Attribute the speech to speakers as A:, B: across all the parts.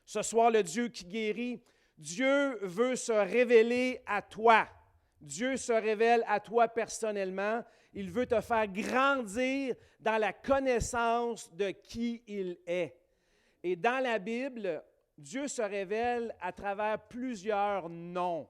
A: Ce soir, le Dieu qui guérit, Dieu veut se révéler à toi. Dieu se révèle à toi personnellement. Il veut te faire grandir dans la connaissance de qui il est. Et dans la Bible, Dieu se révèle à travers plusieurs noms.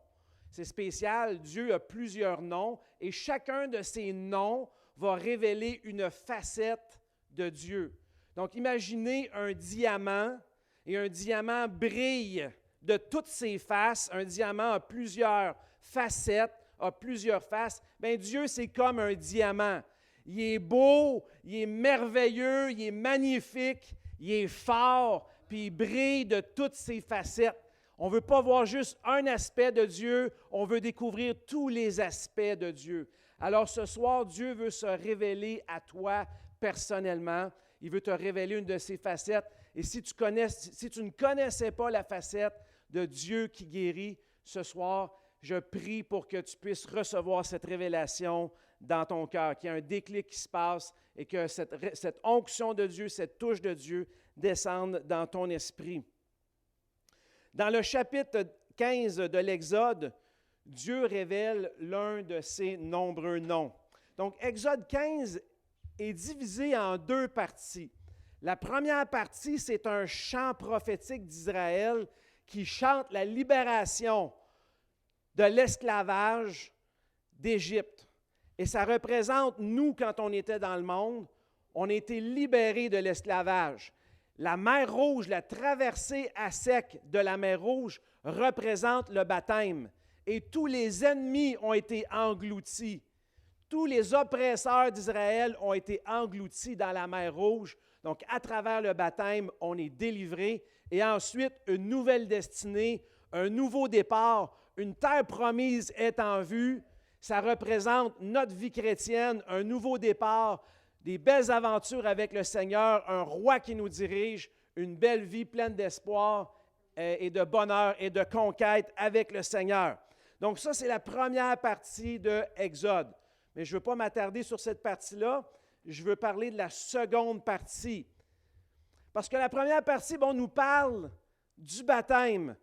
A: C'est spécial, Dieu a plusieurs noms et chacun de ces noms va révéler une facette de Dieu. Donc, imaginez un diamant et un diamant brille de toutes ses faces. Un diamant a plusieurs facettes, a plusieurs faces. Bien, Dieu, c'est comme un diamant. Il est beau, il est merveilleux, il est magnifique, il est fort, puis il brille de toutes ses facettes. On ne veut pas voir juste un aspect de Dieu, on veut découvrir tous les aspects de Dieu. Alors ce soir, Dieu veut se révéler à toi personnellement. Il veut te révéler une de ses facettes. Et si tu ne connaissais pas la facette de Dieu qui guérit, ce soir, je prie pour que tu puisses recevoir cette révélation dans ton cœur, qu'il y ait un déclic qui se passe et que cette onction de Dieu, cette touche de Dieu descende dans ton esprit. Dans le chapitre 15 de l'Exode, Dieu révèle l'un de ses nombreux noms. Donc, Exode 15 est divisé en deux parties. La première partie, c'est un chant prophétique d'Israël qui chante la libération de l'esclavage d'Égypte. Et ça représente, nous, quand on était dans le monde, on a été libérés de l'esclavage. La mer Rouge, la traversée à sec de la mer Rouge représente le baptême. Et tous les ennemis ont été engloutis. Tous les oppresseurs d'Israël ont été engloutis dans la mer Rouge. Donc, à travers le baptême, on est délivré. Et ensuite, une nouvelle destinée, un nouveau départ, une terre promise est en vue. Ça représente notre vie chrétienne, un nouveau départ, des belles aventures avec le Seigneur, un roi qui nous dirige, une belle vie pleine d'espoir et de bonheur et de conquête avec le Seigneur. Donc ça, c'est la première partie de Exode. Mais je ne veux pas m'attarder sur cette partie-là. Je veux parler de la seconde partie. Parce que la première partie, nous parle du baptême,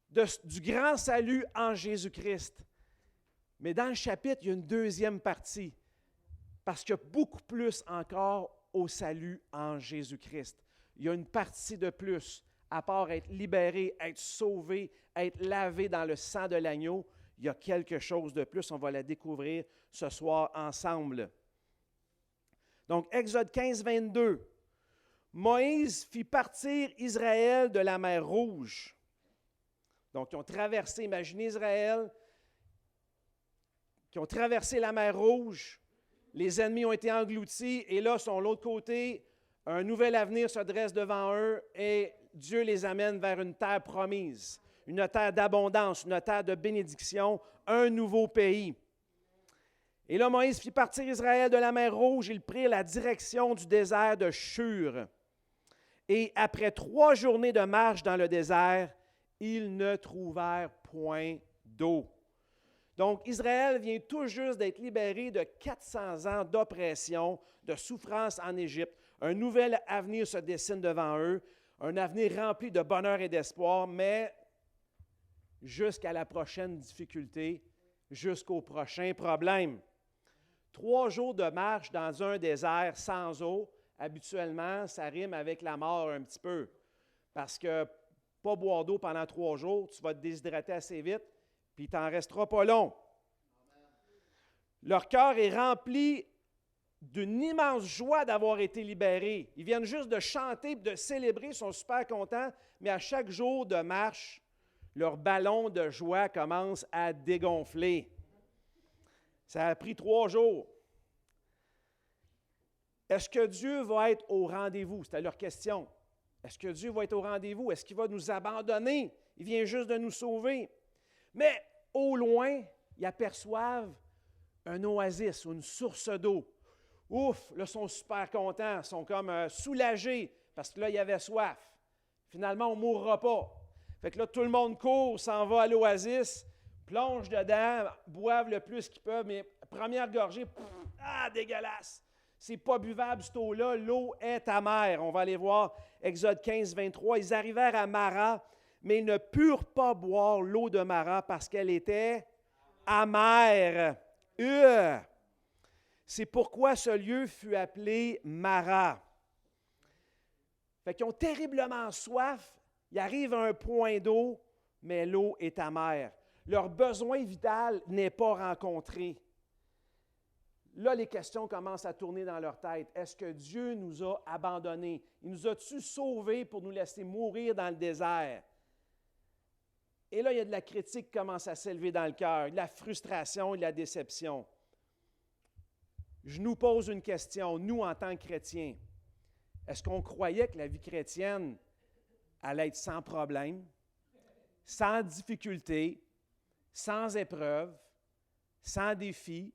A: du grand salut en Jésus-Christ. Mais dans le chapitre, il y a une deuxième partie. Parce qu'il y a beaucoup plus encore au salut en Jésus-Christ. Il y a une partie de plus, à part être libéré, être sauvé, être lavé dans le sang de l'agneau, il y a quelque chose de plus. On va la découvrir ce soir ensemble. Donc, Exode 15, 22. Moïse fit partir Israël de la mer Rouge. Donc, ils ont traversé, imaginez Israël, qui ont traversé la mer Rouge. Les ennemis ont été engloutis et là, sur l'autre côté, un nouvel avenir se dresse devant eux et Dieu les amène vers une terre promise, une terre d'abondance, une terre de bénédiction, un nouveau pays. Et là, Moïse fit partir Israël de la mer Rouge. Ils prirent la direction du désert de Shur. Et après 3 journées de marche dans le désert, ils ne trouvèrent point d'eau. Donc, Israël vient tout juste d'être libéré de 400 ans d'oppression, de souffrance en Égypte. Un nouvel avenir se dessine devant eux, un avenir rempli de bonheur et d'espoir, mais jusqu'à la prochaine difficulté, jusqu'au prochain problème. 3 jours de marche dans un désert sans eau, habituellement, ça rime avec la mort un petit peu. Parce que pas boire d'eau pendant 3 jours, tu vas te déshydrater assez vite, puis il t'en restera pas long. Leur cœur est rempli d'une immense joie d'avoir été libérés. Ils viennent juste de chanter et de célébrer, ils sont super contents, mais à chaque jour de marche, leur ballon de joie commence à dégonfler. Ça a pris 3 jours. Est-ce que Dieu va être au rendez-vous? C'était leur question. Est-ce que Dieu va être au rendez-vous? Est-ce qu'il va nous abandonner? Il vient juste de nous sauver. Mais au loin, ils aperçoivent un oasis ou une source d'eau. Ouf, là, ils sont super contents, ils sont comme soulagés parce que là, il y avait soif. Finalement, on ne mourra pas. Fait que là, tout le monde court, s'en va à l'oasis, plonge dedans, boivent le plus qu'ils peuvent, mais première gorgée, dégueulasse. C'est pas buvable, cette eau-là. L'eau est amère. On va aller voir Exode 15, 23. Ils arrivèrent à Mara, mais ils ne purent pas boire l'eau de Mara parce qu'elle était amère. C'est pourquoi ce lieu fut appelé Mara. Fait qu'ils ont terriblement soif. Ils arrivent à un point d'eau, mais l'eau est amère. Leur besoin vital n'est pas rencontré. Là, les questions commencent à tourner dans leur tête. Est-ce que Dieu nous a abandonnés? Il nous a-tu sauvés pour nous laisser mourir dans le désert? Et là, il y a de la critique qui commence à s'élever dans le cœur, de la frustration et de la déception. Je nous pose une question, nous, en tant que chrétiens. Est-ce qu'on croyait que la vie chrétienne allait être sans problème, sans difficulté, sans épreuve, sans défi?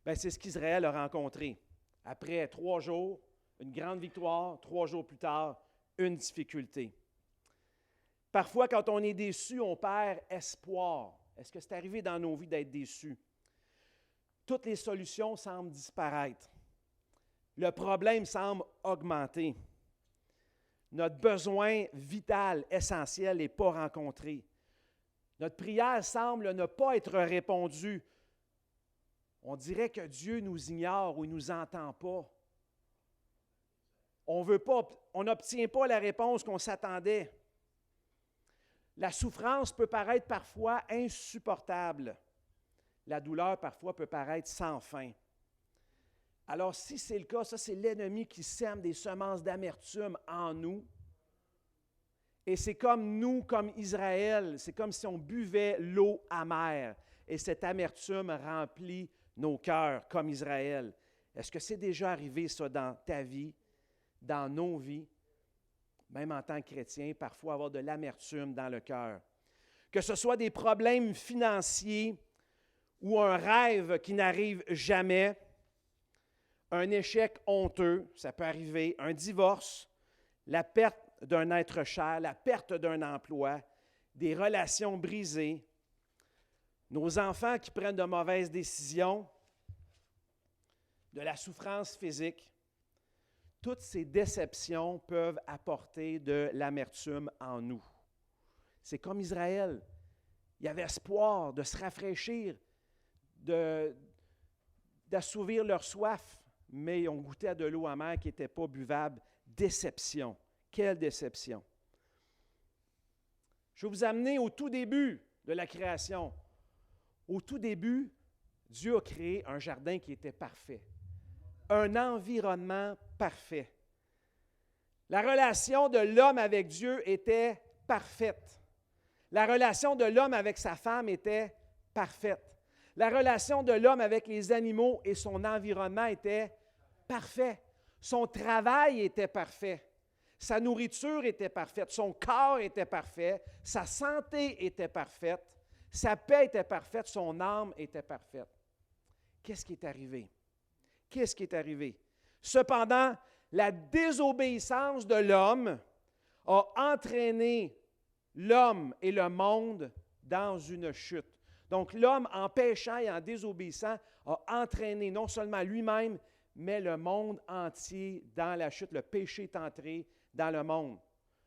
A: Bien, c'est ce qu'Israël a rencontré. Après 3 jours, une grande victoire, 3 jours plus tard, une difficulté. Parfois, quand on est déçu, on perd espoir. Est-ce que c'est arrivé dans nos vies d'être déçus? Toutes les solutions semblent disparaître. Le problème semble augmenter. Notre besoin vital, essentiel, n'est pas rencontré. Notre prière semble ne pas être répondue. On dirait que Dieu nous ignore ou ne nous entend pas. On n'obtient pas la réponse qu'on s'attendait. La souffrance peut paraître parfois insupportable. La douleur parfois peut paraître sans fin. Alors si c'est le cas, ça c'est l'ennemi qui sème des semences d'amertume en nous. Et c'est comme nous, comme Israël, c'est comme si on buvait l'eau amère. Et cette amertume remplit nos cœurs comme Israël. Est-ce que c'est déjà arrivé ça dans ta vie, dans nos vies? Même en tant que chrétien, parfois avoir de l'amertume dans le cœur. Que ce soit des problèmes financiers ou un rêve qui n'arrive jamais, un échec honteux, ça peut arriver, un divorce, la perte d'un être cher, la perte d'un emploi, des relations brisées, nos enfants qui prennent de mauvaises décisions, de la souffrance physique. Toutes ces déceptions peuvent apporter de l'amertume en nous. C'est comme Israël. Il y avait espoir de se rafraîchir, d'assouvir leur soif, mais ils ont goûté à de l'eau amère qui n'était pas buvable. Déception. Quelle déception! Je vais vous amener au tout début de la création. Au tout début, Dieu a créé un jardin qui était parfait. Un environnement parfait. La relation de l'homme avec Dieu était parfaite. La relation de l'homme avec sa femme était parfaite. La relation de l'homme avec les animaux et son environnement était parfait. Son travail était parfait. Sa nourriture était parfaite. Son corps était parfait. Sa santé était parfaite. Sa paix était parfaite. Son âme était parfaite. Qu'est-ce qui est arrivé? Qu'est-ce qui est arrivé? Cependant, la désobéissance de l'homme a entraîné l'homme et le monde dans une chute. Donc, l'homme, en péchant et en désobéissant, a entraîné non seulement lui-même, mais le monde entier dans la chute. Le péché est entré dans le monde.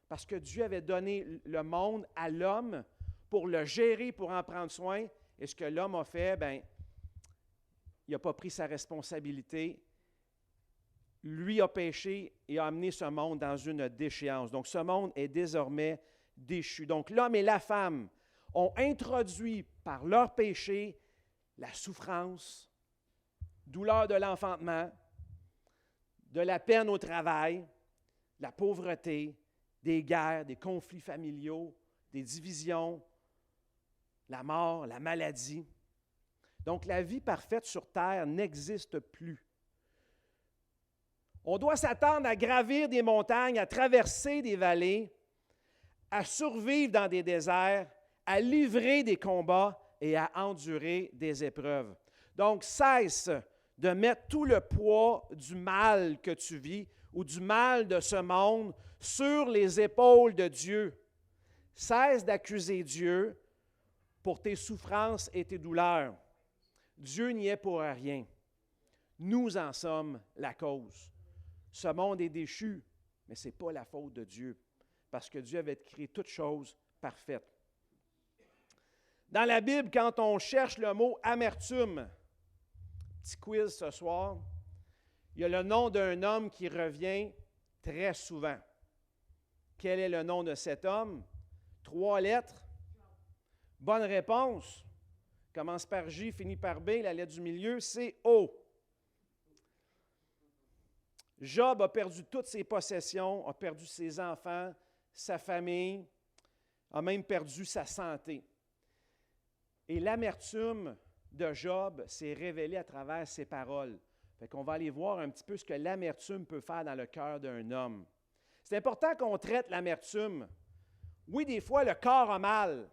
A: Parce que Dieu avait donné le monde à l'homme pour le gérer, pour en prendre soin. Et ce que l'homme a fait, bien, il n'a pas pris sa responsabilité. Lui a péché et a amené ce monde dans une déchéance. Donc, ce monde est désormais déchu. Donc, l'homme et la femme ont introduit par leur péché la souffrance, douleur de l'enfantement, de la peine au travail, la pauvreté, des guerres, des conflits familiaux, des divisions, la mort, la maladie. Donc, la vie parfaite sur terre n'existe plus. On doit s'attendre à gravir des montagnes, à traverser des vallées, à survivre dans des déserts, à livrer des combats et à endurer des épreuves. Donc, cesse de mettre tout le poids du mal que tu vis ou du mal de ce monde sur les épaules de Dieu. Cesse d'accuser Dieu pour tes souffrances et tes douleurs. Dieu n'y est pour rien. Nous en sommes la cause. Ce monde est déchu, mais ce n'est pas la faute de Dieu, parce que Dieu avait créé toutes choses parfaites. Dans la Bible, quand on cherche le mot amertume, petit quiz ce soir, il y a le nom d'un homme qui revient très souvent. Quel est le nom de cet homme? 3 lettres. Bonne réponse. Commence par J, finit par B, la lettre du milieu, c'est O. Job a perdu toutes ses possessions, a perdu ses enfants, sa famille, a même perdu sa santé. Et l'amertume de Job s'est révélée à travers ses paroles. Fait qu'on va aller voir un petit peu ce que l'amertume peut faire dans le cœur d'un homme. C'est important qu'on traite l'amertume. Oui, des fois, le corps a mal,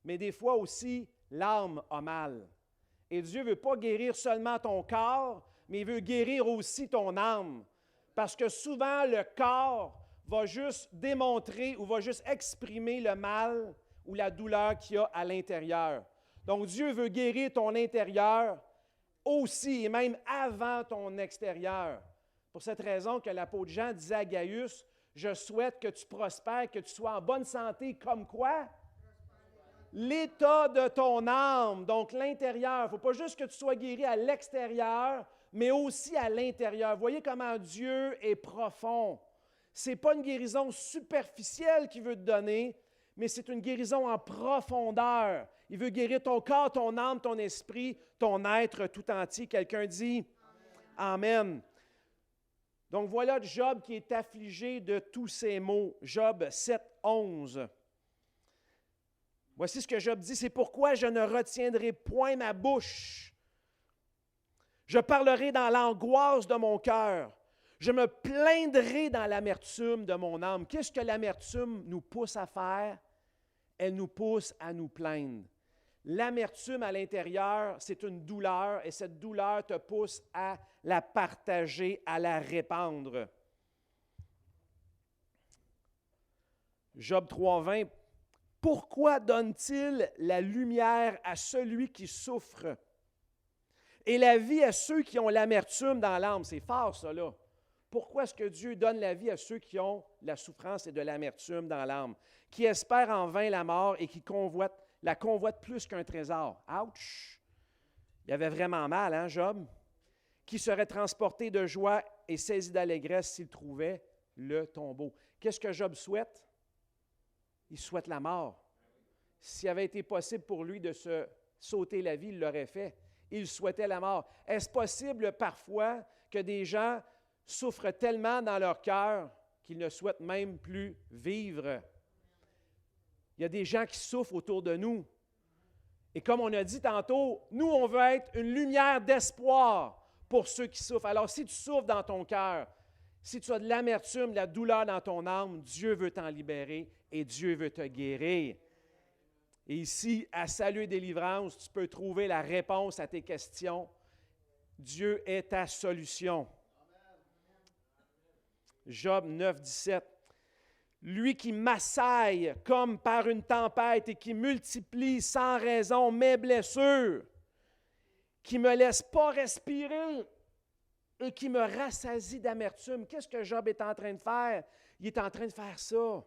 A: mais des fois aussi, l'âme a mal. Et Dieu ne veut pas guérir seulement ton corps, mais il veut guérir aussi ton âme. Parce que souvent, le corps va juste démontrer ou va juste exprimer le mal ou la douleur qu'il y a à l'intérieur. Donc, Dieu veut guérir ton intérieur aussi et même avant ton extérieur. Pour cette raison que l'apôtre Jean disait à Gaius, « Je souhaite que tu prospères, que tu sois en bonne santé comme quoi? » L'état de ton âme, donc l'intérieur. Il ne faut pas juste que tu sois guéri à l'extérieur, mais aussi à l'intérieur. Voyez comment Dieu est profond. Ce n'est pas une guérison superficielle qu'il veut te donner, mais c'est une guérison en profondeur. Il veut guérir ton corps, ton âme, ton esprit, ton être tout entier. Quelqu'un dit Amen. Amen. Donc voilà Job qui est affligé de tous ces maux. Job 7, 11. Voici ce que Job dit, c'est pourquoi je ne retiendrai point ma bouche. Je parlerai dans l'angoisse de mon cœur. Je me plaindrai dans l'amertume de mon âme. Qu'est-ce que l'amertume nous pousse à faire? Elle nous pousse à nous plaindre. L'amertume à l'intérieur, c'est une douleur et cette douleur te pousse à la partager, à la répandre. Job 3,20. Pourquoi donne-t-il la lumière à celui qui souffre et la vie à ceux qui ont l'amertume dans l'âme? C'est fort, ça, là. Pourquoi est-ce que Dieu donne la vie à ceux qui ont la souffrance et de l'amertume dans l'âme, qui espèrent en vain la mort et qui la convoitent plus qu'un trésor? Ouch! Il avait vraiment mal, hein, Job? Qui serait transporté de joie et saisi d'allégresse s'il trouvait le tombeau. Qu'est-ce que Job souhaite? Il souhaite la mort. S'il avait été possible pour lui de se sauter la vie, il l'aurait fait. Il souhaitait la mort. Est-ce possible parfois que des gens souffrent tellement dans leur cœur qu'ils ne souhaitent même plus vivre? Il y a des gens qui souffrent autour de nous. Et comme on a dit tantôt, nous, on veut être une lumière d'espoir pour ceux qui souffrent. Alors, si tu souffres dans ton cœur, si tu as de l'amertume, de la douleur dans ton âme, Dieu veut t'en libérer et Dieu veut te guérir. Et ici, à Salut et Délivrance, tu peux trouver la réponse à tes questions. Dieu est ta solution. Job 9, 17. Lui qui m'assaille comme par une tempête et qui multiplie sans raison mes blessures, qui ne me laisse pas respirer et qui me rassasie d'amertume. Qu'est-ce que Job est en train de faire? Il est en train de faire ça.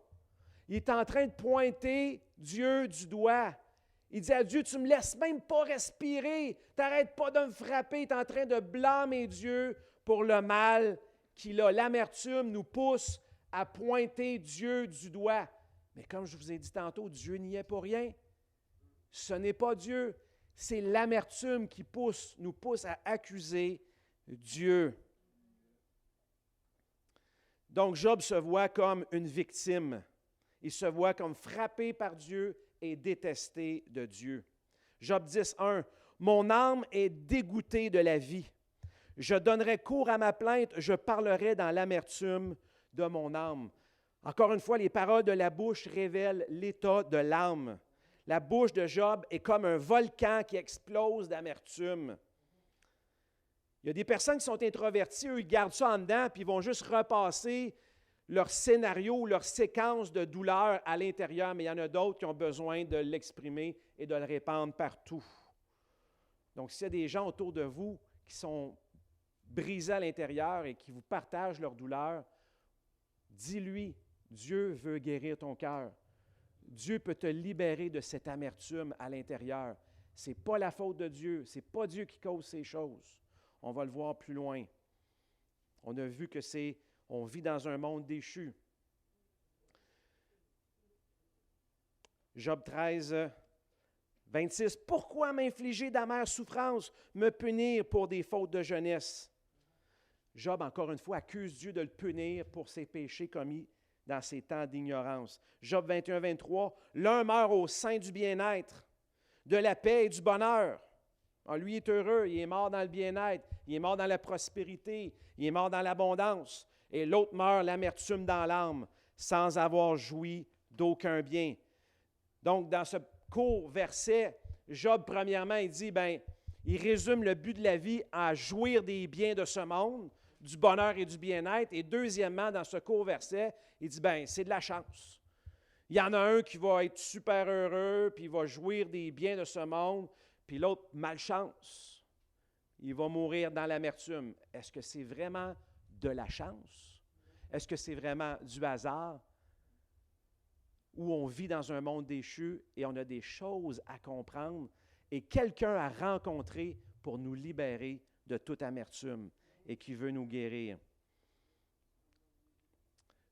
A: Il est en train de pointer Dieu du doigt. Il dit à Dieu, tu ne me laisses même pas respirer. Tu n'arrêtes pas de me frapper. Tu es en train de blâmer Dieu pour le mal qu'il a. L'amertume nous pousse à pointer Dieu du doigt. Mais comme je vous ai dit tantôt, Dieu n'y est pour rien. Ce n'est pas Dieu. C'est l'amertume qui nous pousse à accuser Dieu. Donc, Job se voit comme une victime. Il se voit comme frappé par Dieu et détesté de Dieu. Job 10, 1. Mon âme est dégoûtée de la vie. Je donnerai cours à ma plainte, je parlerai dans l'amertume de mon âme. Encore une fois, les paroles de la bouche révèlent l'état de l'âme. La bouche de Job est comme un volcan qui explose d'amertume. Il y a des personnes qui sont introverties, eux, ils gardent ça en dedans, puis ils vont juste repasser leur scénario, leur séquence de douleur à l'intérieur, mais il y en a d'autres qui ont besoin de l'exprimer et de le répandre partout. Donc, s'il y a des gens autour de vous qui sont brisés à l'intérieur et qui vous partagent leur douleur, dis-lui, Dieu veut guérir ton cœur. Dieu peut te libérer de cette amertume à l'intérieur. Ce n'est pas la faute de Dieu, ce n'est pas Dieu qui cause ces choses. On va le voir plus loin. On a vu que on vit dans un monde déchu. Job 13, 26. « Pourquoi m'infliger d'amères souffrances, me punir pour des fautes de jeunesse? » Job, encore une fois, accuse Dieu de le punir pour ses péchés commis dans ses temps d'ignorance. Job 21, 23. « L'un meurt au sein du bien-être, de la paix et du bonheur. » Alors, lui est heureux, il est mort dans le bien-être, il est mort dans la prospérité, il est mort dans l'abondance. Et l'autre meurt l'amertume dans l'âme, sans avoir joui d'aucun bien. Donc, dans ce court verset, Job, premièrement, il dit, il résume le but de la vie à jouir des biens de ce monde, du bonheur et du bien-être. Et deuxièmement, dans ce court verset, il dit, c'est de la chance. Il y en a un qui va être super heureux, puis il va jouir des biens de ce monde, puis l'autre, malchance. Il va mourir dans l'amertume. Est-ce que c'est vraiment de la chance? Est-ce que c'est vraiment du hasard? Où on vit dans un monde déchu et on a des choses à comprendre et quelqu'un à rencontrer pour nous libérer de toute amertume et qui veut nous guérir.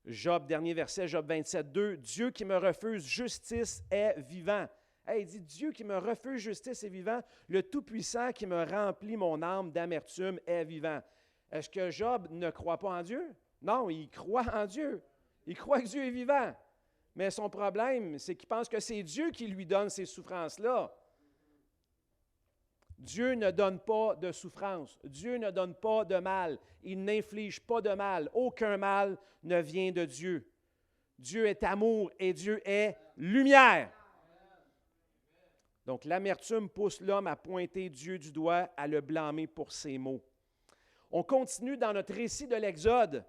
A: Job, dernier verset, Job 27, 2. « Dieu qui me refuse justice est vivant. » Il dit, « Dieu qui me refuse justice est vivant. Le Tout-Puissant qui me remplit mon âme d'amertume est vivant. » Est-ce que Job ne croit pas en Dieu? Non, il croit en Dieu. Il croit que Dieu est vivant. Mais son problème, c'est qu'il pense que c'est Dieu qui lui donne ces souffrances-là. Dieu ne donne pas de souffrance. Dieu ne donne pas de mal. Il n'inflige pas de mal. Aucun mal ne vient de Dieu. Dieu est amour et Dieu est lumière. Donc, l'amertume pousse l'homme à pointer Dieu du doigt, à le blâmer pour ses maux. On continue dans notre récit de l'Exode.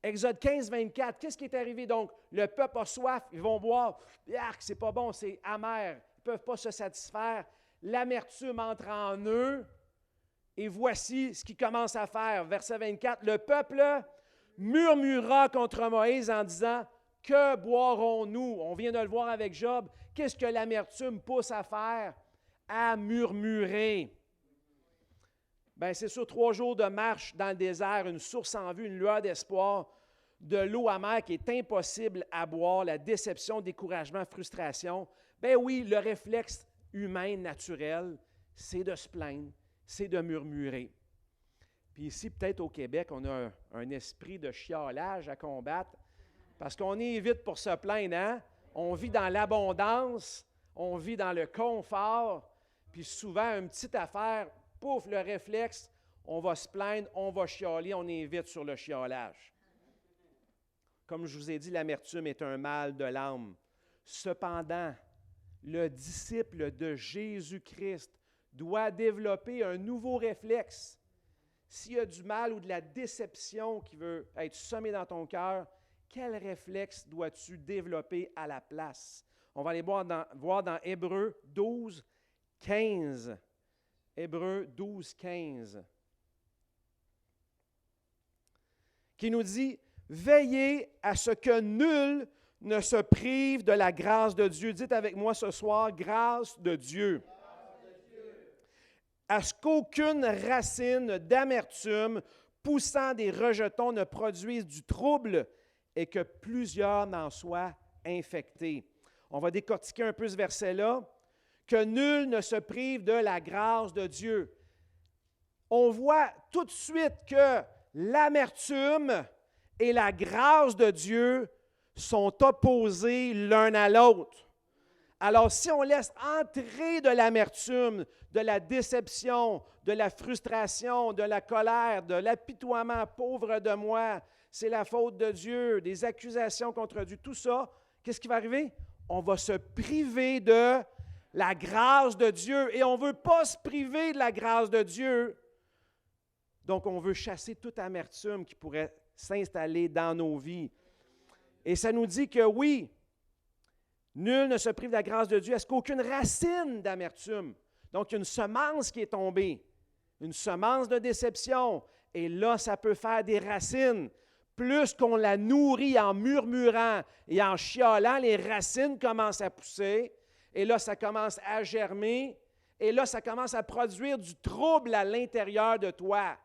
A: Exode 15, 24, qu'est-ce qui est arrivé? Donc, le peuple a soif, ils vont boire. C'est pas bon, c'est amer. Ils ne peuvent pas se satisfaire. L'amertume entre en eux. Et voici ce qu'ils commencent à faire. Verset 24, le peuple murmura contre Moïse en disant, « Que boirons-nous? » On vient de le voir avec Job. Qu'est-ce que l'amertume pousse à faire? À murmurer. C'est sur 3 jours de marche dans le désert, une source en vue, une lueur d'espoir, de l'eau amère qui est impossible à boire, la déception, découragement, frustration. Oui, le réflexe humain naturel, c'est de se plaindre, c'est de murmurer. Puis ici, peut-être au Québec, on a un esprit de chiolage à combattre, parce qu'on est vite pour se plaindre, hein? On vit dans l'abondance, on vit dans le confort, puis souvent, une petite affaire, pouf, le réflexe, on va se plaindre, on va chialer, on est vite sur le chiolage. Comme je vous ai dit, l'amertume est un mal de l'âme. Cependant, le disciple de Jésus-Christ doit développer un nouveau réflexe. S'il y a du mal ou de la déception qui veut être semé dans ton cœur, quel réflexe dois-tu développer à la place? On va aller voir dans Hébreux 12, 15. Hébreux 12, 15. Qui nous dit, « Veillez à ce que nul ne se prive de la grâce de Dieu. » Dites avec moi ce soir, « Grâce de Dieu. » À ce qu'aucune racine d'amertume poussant des rejetons ne produise du trouble et que plusieurs n'en soient infectés. On va décortiquer un peu ce verset-là. Que nul ne se prive de la grâce de Dieu. On voit tout de suite que l'amertume et la grâce de Dieu sont opposés l'un à l'autre. Alors, si on laisse entrer de l'amertume, de la déception, de la frustration, de la colère, de l'apitoiement, pauvre de moi, c'est la faute de Dieu, des accusations contre Dieu, tout ça, qu'est-ce qui va arriver? On va se priver de la grâce de Dieu. Et on ne veut pas se priver de la grâce de Dieu. Donc, on veut chasser toute amertume qui pourrait s'installer dans nos vies. Et ça nous dit que oui, nul ne se prive de la grâce de Dieu. Est-ce qu'aucune racine d'amertume? Donc, il y a une semence qui est tombée. Une semence de déception. Et là, ça peut faire des racines. Plus qu'on la nourrit en murmurant et en chialant, les racines commencent à pousser. Et là, ça commence à germer. Et là, ça commence à produire du trouble à l'intérieur de toi.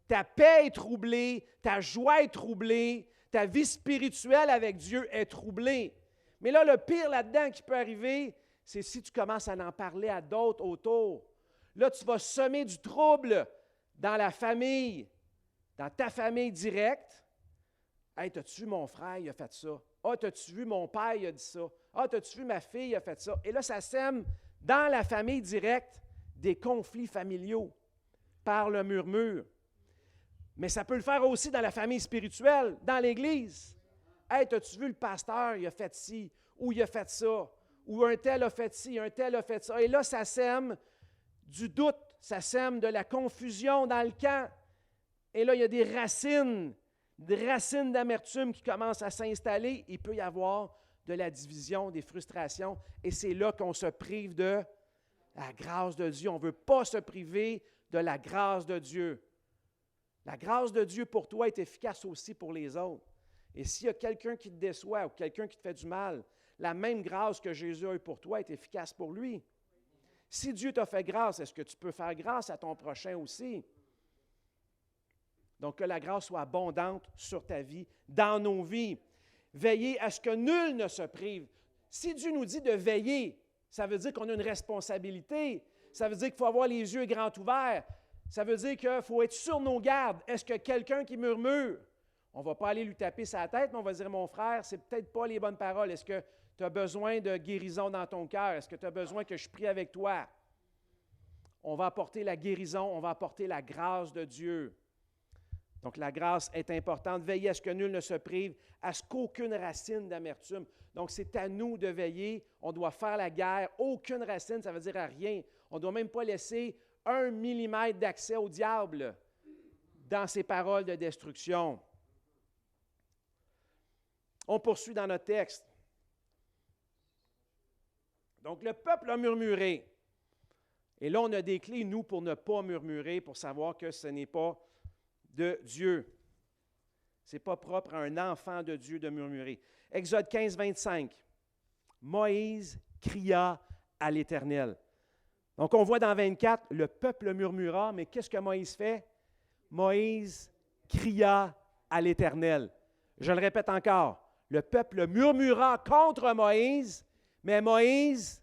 A: Ta paix est troublée, ta joie est troublée, ta vie spirituelle avec Dieu est troublée. Mais là, le pire là-dedans qui peut arriver, c'est si tu commences à en parler à d'autres autour. Là, tu vas semer du trouble dans la famille, dans ta famille directe. « Hey, t'as-tu vu mon frère, il a fait ça? Ah, t'as-tu vu mon père, il a dit ça? Ah, t'as-tu vu ma fille, il a fait ça? » Et là, ça sème dans la famille directe des conflits familiaux par le murmure. Mais ça peut le faire aussi dans la famille spirituelle, dans l'Église. « Hey, t'as-tu vu le pasteur, il a fait ci, ou il a fait ça, ou un tel a fait ci, un tel a fait ça. » Et là, ça sème du doute, ça sème de la confusion dans le camp. Et là, il y a des racines d'amertume qui commencent à s'installer. Il peut y avoir de la division, des frustrations. Et c'est là qu'on se prive de la grâce de Dieu. On ne veut pas se priver de la grâce de Dieu. La grâce de Dieu pour toi est efficace aussi pour les autres. Et s'il y a quelqu'un qui te déçoit ou quelqu'un qui te fait du mal, la même grâce que Jésus a eue pour toi est efficace pour lui. Si Dieu t'a fait grâce, est-ce que tu peux faire grâce à ton prochain aussi? Donc, que la grâce soit abondante sur ta vie, dans nos vies. Veillez à ce que nul ne se prive. Si Dieu nous dit de veiller, ça veut dire qu'on a une responsabilité. Ça veut dire qu'il faut avoir les yeux grands ouverts. Ça veut dire qu'il faut être sur nos gardes. Est-ce que quelqu'un qui murmure, on ne va pas aller lui taper sa tête, mais on va dire, mon frère, c'est peut-être pas les bonnes paroles. Est-ce que tu as besoin de guérison dans ton cœur? Est-ce que tu as besoin que je prie avec toi? On va apporter la guérison, on va apporter la grâce de Dieu. Donc, la grâce est importante. Veillez à ce que nul ne se prive, à ce qu'aucune racine d'amertume. Donc, c'est à nous de veiller. On doit faire la guerre. Aucune racine, ça veut dire à rien. On ne doit même pas laisser 1 millimètre d'accès au diable dans ses paroles de destruction. On poursuit dans notre texte. Donc, le peuple a murmuré. Et là, on a des clés, nous, pour ne pas murmurer, pour savoir que ce n'est pas de Dieu. Ce n'est pas propre à un enfant de Dieu de murmurer. Exode 15, 25. Moïse cria à l'Éternel. Donc, on voit dans 24, le peuple murmura, mais qu'est-ce que Moïse fait? Moïse cria à l'Éternel. Je le répète encore, le peuple murmura contre Moïse, mais Moïse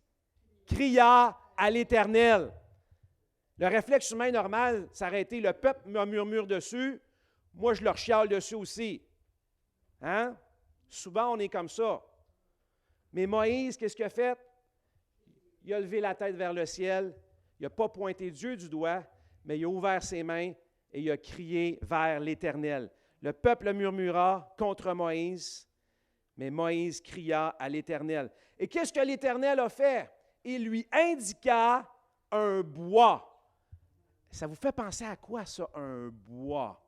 A: cria à l'Éternel. Le réflexe humain normal, ça aurait été le peuple me murmure dessus, moi je leur chiale dessus aussi. Hein? Souvent on est comme ça. Mais Moïse, qu'est-ce qu'il a fait? Il a levé la tête vers le ciel, il n'a pas pointé Dieu du doigt, mais il a ouvert ses mains et il a crié vers l'Éternel. Le peuple murmura contre Moïse, mais Moïse cria à l'Éternel. Et qu'est-ce que l'Éternel a fait? Il lui indiqua un bois. Ça vous fait penser à quoi, ça, un bois?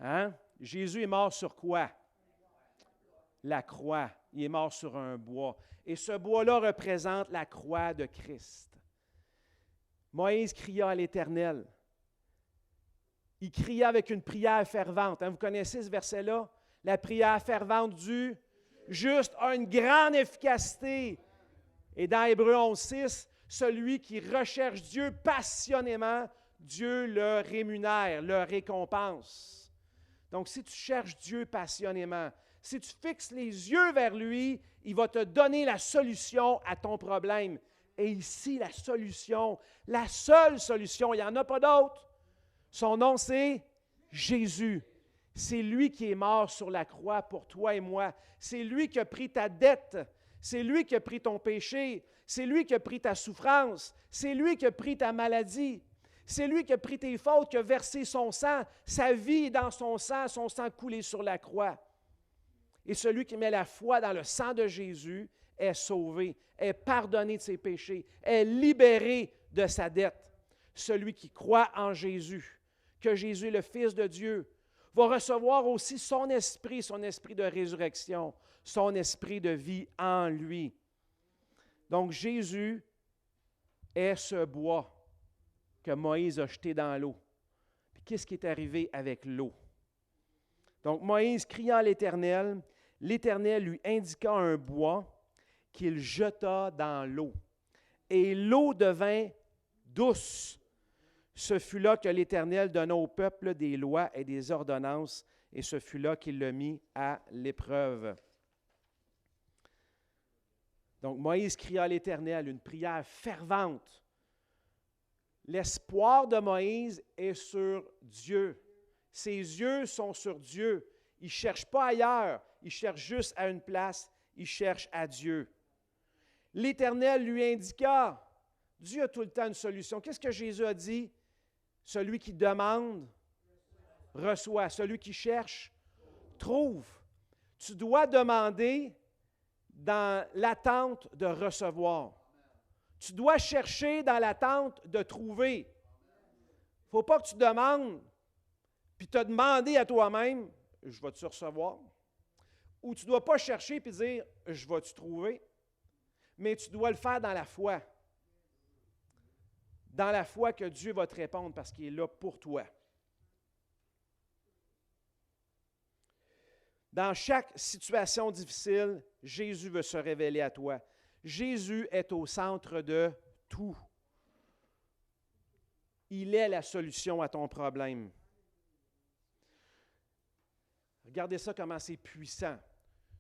A: Hein? Jésus est mort sur quoi? La croix. Il est mort sur un bois. Et ce bois-là représente la croix de Christ. Moïse cria à l'Éternel. Il cria avec une prière fervente. Hein? Vous connaissez ce verset-là? La prière fervente du juste a une grande efficacité. Et dans Hébreux 11.6, celui qui recherche Dieu passionnément, Dieu le rémunère, le récompense. Donc, si tu cherches Dieu passionnément, si tu fixes les yeux vers lui, il va te donner la solution à ton problème. Et ici, la solution, la seule solution, il n'y en a pas d'autre. Son nom, c'est Jésus. C'est lui qui est mort sur la croix pour toi et moi. C'est lui qui a pris ta dette. C'est lui qui a pris ton péché. C'est lui qui a pris ta souffrance. C'est lui qui a pris ta maladie. C'est lui qui a pris tes fautes, qui a versé son sang. Sa vie est dans son sang coulé sur la croix. Et celui qui met la foi dans le sang de Jésus est sauvé, est pardonné de ses péchés, est libéré de sa dette. Celui qui croit en Jésus, que Jésus est le Fils de Dieu, va recevoir aussi son esprit de résurrection, son esprit de vie en lui. Donc Jésus est ce bois que Moïse a jeté dans l'eau. Puis qu'est-ce qui est arrivé avec l'eau? Donc, Moïse cria à l'Éternel. L'Éternel lui indiqua un bois qu'il jeta dans l'eau. Et l'eau devint douce. Ce fut là que l'Éternel donna au peuple des lois et des ordonnances, et ce fut là qu'il le mit à l'épreuve. Donc, Moïse cria à l'Éternel, une prière fervente. L'espoir de Moïse est sur Dieu. Ses yeux sont sur Dieu. Il ne cherche pas ailleurs. Il cherche juste à une place. Il cherche à Dieu. L'Éternel lui indiqua. Dieu a tout le temps une solution. Qu'est-ce que Jésus a dit? Celui qui demande, reçoit. Celui qui cherche, trouve. Tu dois demander dans l'attente de recevoir. Tu dois chercher dans l'attente de trouver. Il ne faut pas que tu demandes, puis te demander à toi-même, je vais-tu recevoir? Ou tu ne dois pas chercher puis dire, je vais-tu trouver? Mais tu dois le faire dans la foi. Dans la foi que Dieu va te répondre parce qu'il est là pour toi. Dans chaque situation difficile, Jésus veut se révéler à toi. Jésus est au centre de tout. Il est la solution à ton problème. Regardez ça comment c'est puissant.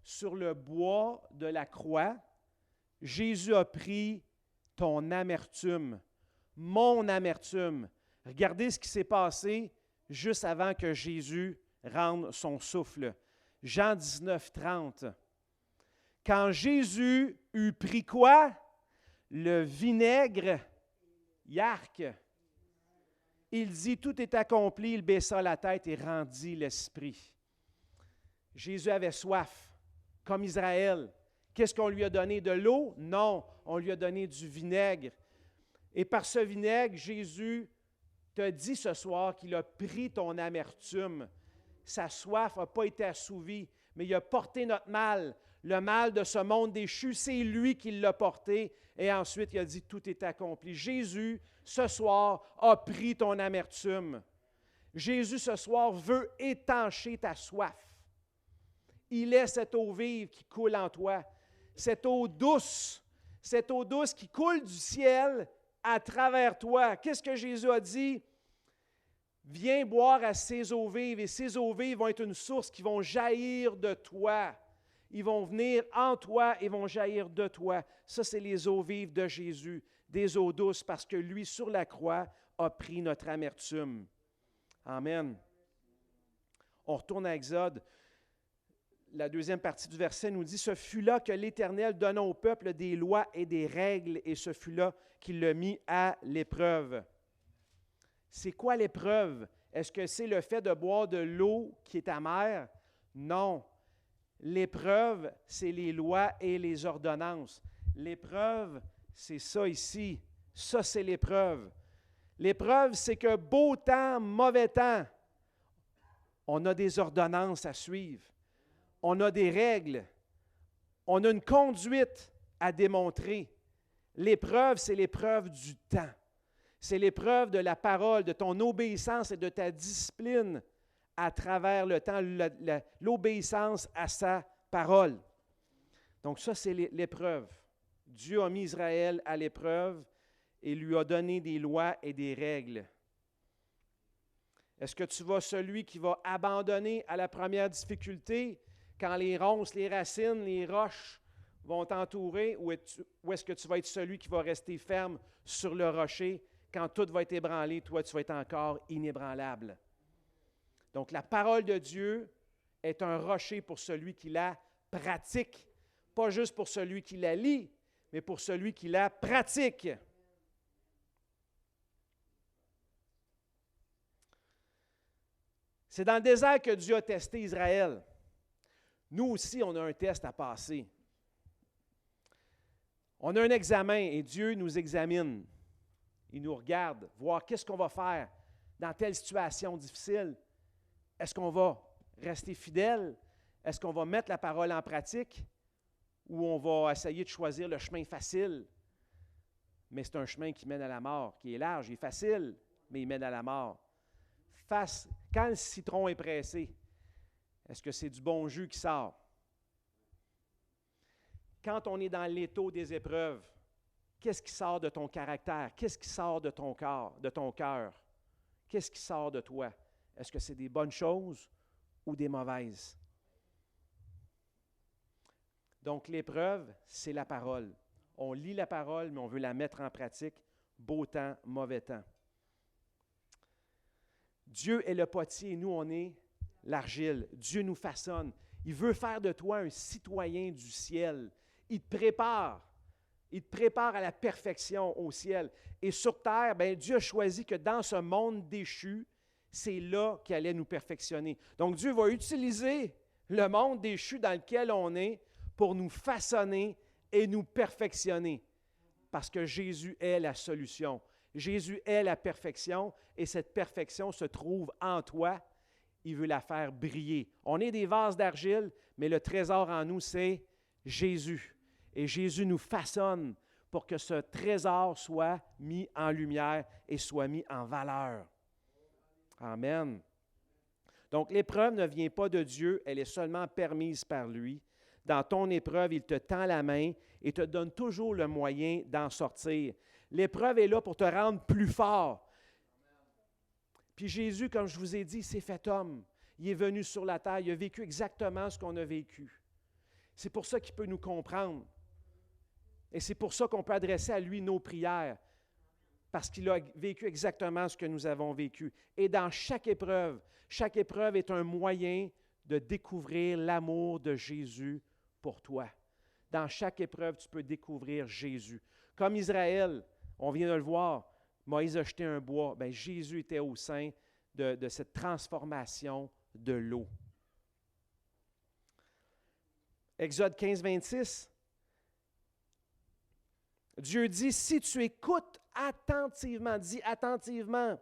A: Sur le bois de la croix, Jésus a pris ton amertume, mon amertume. Regardez ce qui s'est passé juste avant que Jésus rende son souffle. Jean 19, 30. Quand Jésus eut pris quoi? Le vinaigre, yark. Il dit, tout est accompli, il baissa la tête et rendit l'esprit. Jésus avait soif, comme Israël. Qu'est-ce qu'on lui a donné? De l'eau? Non, on lui a donné du vinaigre. Et par ce vinaigre, Jésus te dit ce soir qu'il a pris ton amertume. Sa soif n'a pas été assouvie, mais il a porté notre mal. Le mal de ce monde déchu, c'est lui qui l'a porté. Et ensuite, il a dit, tout est accompli. Jésus, ce soir, a pris ton amertume. Jésus, ce soir, veut étancher ta soif. Il est cette eau vive qui coule en toi, cette eau douce qui coule du ciel à travers toi. Qu'est-ce que Jésus a dit? Viens boire à ces eaux vives, et ces eaux vives vont être une source qui vont jaillir de toi. Ils vont venir en toi et vont jaillir de toi. Ça, c'est les eaux vives de Jésus, des eaux douces, parce que lui, sur la croix, a pris notre amertume. Amen. On retourne à Exode. La deuxième partie du verset nous dit, « Ce fut là que l'Éternel donna au peuple des lois et des règles, et ce fut là qu'il le mit à l'épreuve. » C'est quoi l'épreuve? Est-ce que c'est le fait de boire de l'eau qui est amère? Non. L'épreuve, c'est les lois et les ordonnances. L'épreuve, c'est ça ici. Ça, c'est l'épreuve. L'épreuve, c'est que beau temps, mauvais temps, on a des ordonnances à suivre. On a des règles. On a une conduite à démontrer. L'épreuve, c'est l'épreuve du temps. C'est l'épreuve de la parole, de ton obéissance et de ta discipline à travers le temps, l'obéissance à sa parole. Donc ça, c'est l'épreuve. Dieu a mis Israël à l'épreuve et lui a donné des lois et des règles. Est-ce que tu vas celui qui va abandonner à la première difficulté quand les ronces, les racines, les roches vont t'entourer, ou est-ce que tu vas être celui qui va rester ferme sur le rocher? Quand tout va être ébranlé, toi, tu vas être encore inébranlable. Donc, la parole de Dieu est un rocher pour celui qui la pratique. Pas juste pour celui qui la lit, mais pour celui qui la pratique. C'est dans le désert que Dieu a testé Israël. Nous aussi, on a un test à passer. On a un examen et Dieu nous examine. Il nous regarde, voir qu'est-ce qu'on va faire dans telle situation difficile. Est-ce qu'on va rester fidèle? Est-ce qu'on va mettre la parole en pratique? Ou on va essayer de choisir le chemin facile? Mais c'est un chemin qui mène à la mort, qui est large, il est facile, mais il mène à la mort. quand le citron est pressé, est-ce que c'est du bon jus qui sort? Quand on est dans l'étau des épreuves, qu'est-ce qui sort de ton caractère? Qu'est-ce qui sort de ton corps, de ton cœur? Qu'est-ce qui sort de toi? Est-ce que c'est des bonnes choses ou des mauvaises? Donc, l'épreuve, c'est la parole. On lit la parole, mais on veut la mettre en pratique. Beau temps, mauvais temps. Dieu est le potier et nous, on est l'argile. Dieu nous façonne. Il veut faire de toi un citoyen du ciel. Il te prépare. Il te prépare à la perfection au ciel. Et sur terre, bien, Dieu a choisi que dans ce monde déchu, c'est là qu'il allait nous perfectionner. Donc, Dieu va utiliser le monde déchu dans lequel on est pour nous façonner et nous perfectionner. Parce que Jésus est la solution. Jésus est la perfection et cette perfection se trouve en toi. Il veut la faire briller. On est des vases d'argile, mais le trésor en nous, c'est Jésus. Et Jésus nous façonne pour que ce trésor soit mis en lumière et soit mis en valeur. Amen. Donc, l'épreuve ne vient pas de Dieu, elle est seulement permise par lui. Dans ton épreuve, il te tend la main et te donne toujours le moyen d'en sortir. L'épreuve est là pour te rendre plus fort. Puis Jésus, comme je vous ai dit, s'est fait homme. Il est venu sur la terre, il a vécu exactement ce qu'on a vécu. C'est pour ça qu'il peut nous comprendre. Et c'est pour ça qu'on peut adresser à lui nos prières, parce qu'il a vécu exactement ce que nous avons vécu. Et dans chaque épreuve est un moyen de découvrir l'amour de Jésus pour toi. Dans chaque épreuve, tu peux découvrir Jésus. Comme Israël, on vient de le voir, Moïse a jeté un bois. Bien, Jésus était au sein de cette transformation de l'eau. Exode 15, 26. Dieu dit, si tu écoutes attentivement, dis attentivement,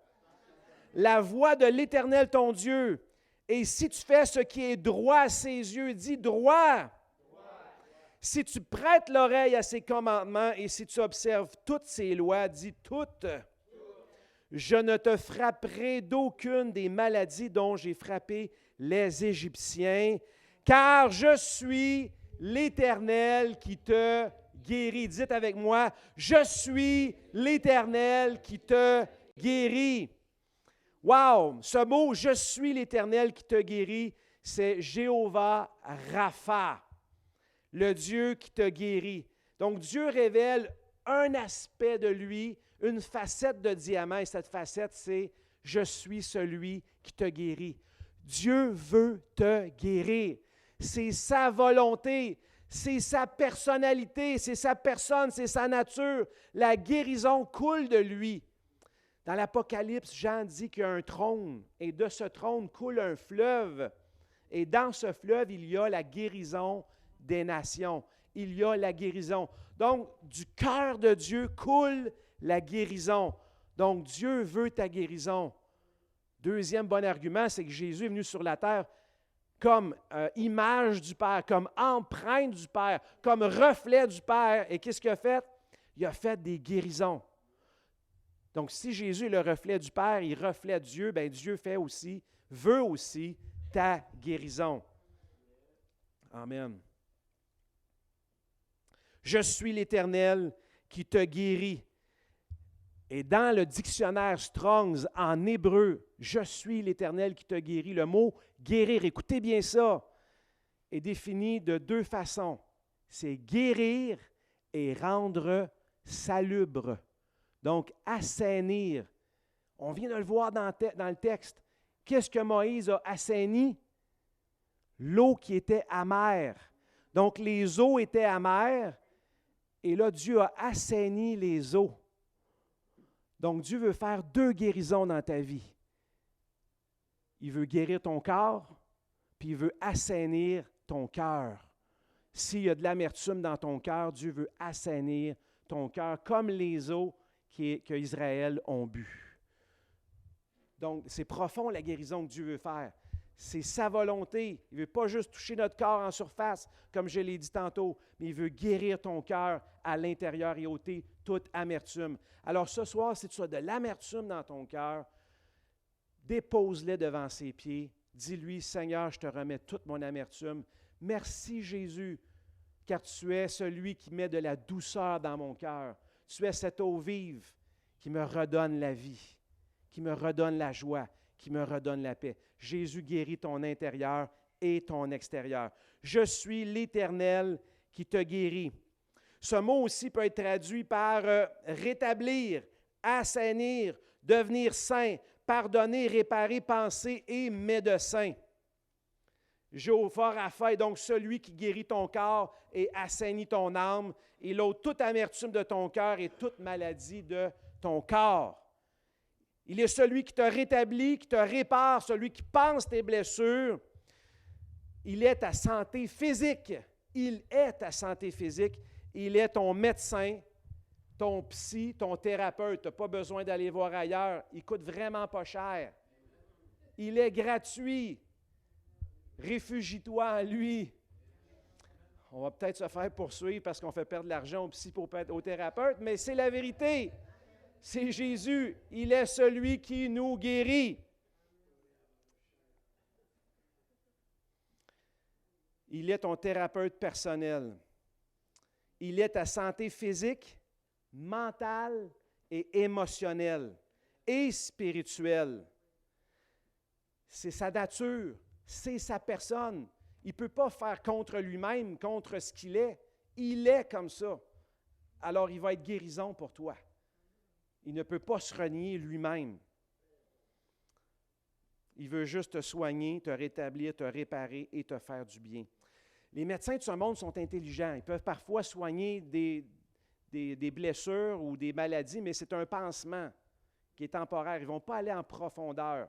A: la voix de l'Éternel ton Dieu, et si tu fais ce qui est droit à ses yeux, dis droit. Si tu prêtes l'oreille à ses commandements et si tu observes toutes ses lois, dis toutes. Je ne te frapperai d'aucune des maladies dont j'ai frappé les Égyptiens, car je suis l'Éternel qui te guérit. Dites avec moi, je suis l'Éternel qui te guérit. Wow! Ce mot, je suis l'Éternel qui te guérit, c'est Jéhovah Rapha, le Dieu qui te guérit. Donc, Dieu révèle un aspect de lui, une facette de diamant, et cette facette, c'est « Je suis celui qui te guérit ». Dieu veut te guérir. C'est sa volonté, c'est sa personnalité, c'est sa personne, c'est sa nature. La guérison coule de lui. Dans l'Apocalypse, Jean dit qu'il y a un trône, et de ce trône coule un fleuve. Et dans ce fleuve, il y a la guérison des nations. Il y a la guérison. Donc, du cœur de Dieu coule la guérison. Donc, Dieu veut ta guérison. Deuxième bon argument, c'est que Jésus est venu sur la terre comme image du Père, comme empreinte du Père, comme reflet du Père. Et qu'est-ce qu'il a fait? Il a fait des guérisons. Donc, si Jésus est le reflet du Père, il reflète Dieu, bien Dieu veut aussi ta guérison. Amen. Je suis l'Éternel qui te guérit. Et dans le dictionnaire Strong's, en hébreu, je suis l'Éternel qui te guérit. Le mot guérir, écoutez bien ça, est défini de deux façons. C'est guérir et rendre salubre. Donc, assainir. On vient de le voir dans le texte. Qu'est-ce que Moïse a assaini? L'eau qui était amère. Donc, les eaux étaient amères. Et là, Dieu a assaini les eaux. Donc, Dieu veut faire deux guérisons dans ta vie. Il veut guérir ton corps, puis il veut assainir ton cœur. S'il y a de l'amertume dans ton cœur, Dieu veut assainir ton cœur, comme les eaux qu'Israël ont bu. Donc, c'est profond la guérison que Dieu veut faire. C'est sa volonté. Il ne veut pas juste toucher notre corps en surface, comme je l'ai dit tantôt, mais il veut guérir ton cœur à l'intérieur et ôter toute amertume. Alors ce soir, si tu as de l'amertume dans ton cœur, Dépose-les devant ses pieds. Dis-lui, Seigneur, je te remets toute mon amertume. Merci Jésus, car tu es celui qui met de la douceur dans mon cœur. Tu es cette eau vive qui me redonne la vie, qui me redonne la joie, qui me redonne la paix. Jésus guérit ton intérieur et ton extérieur. Je suis l'Éternel qui te guérit. Ce mot aussi peut être traduit par rétablir, assainir, devenir saint, pardonner, réparer, penser et médecin. Jéhovah Rapha est donc celui qui guérit ton corps et assainit ton âme, et l'autre toute amertume de ton cœur et toute maladie de ton corps. Il est celui qui te rétablit, qui te répare, celui qui pense tes blessures. Il est ta santé physique. Il est ta santé physique. Il est ton médecin, ton psy, ton thérapeute. Tu n'as pas besoin d'aller voir ailleurs. Il ne coûte vraiment pas cher. Il est gratuit. Réfugie-toi en lui. On va peut-être se faire poursuivre parce qu'on fait perdre de l'argent au psy, au thérapeute, mais c'est la vérité. C'est Jésus. Il est celui qui nous guérit. Il est ton thérapeute personnel. Il est ta santé physique, mentale et émotionnelle et spirituelle. C'est sa nature, c'est sa personne. Il ne peut pas faire contre lui-même, contre ce qu'il est. Il est comme ça. Alors, il va être guérison pour toi. Il ne peut pas se renier lui-même. Il veut juste te soigner, te rétablir, te réparer et te faire du bien. Les médecins de ce monde sont intelligents. Ils peuvent parfois soigner des blessures ou des maladies, mais c'est un pansement qui est temporaire. Ils ne vont pas aller en profondeur.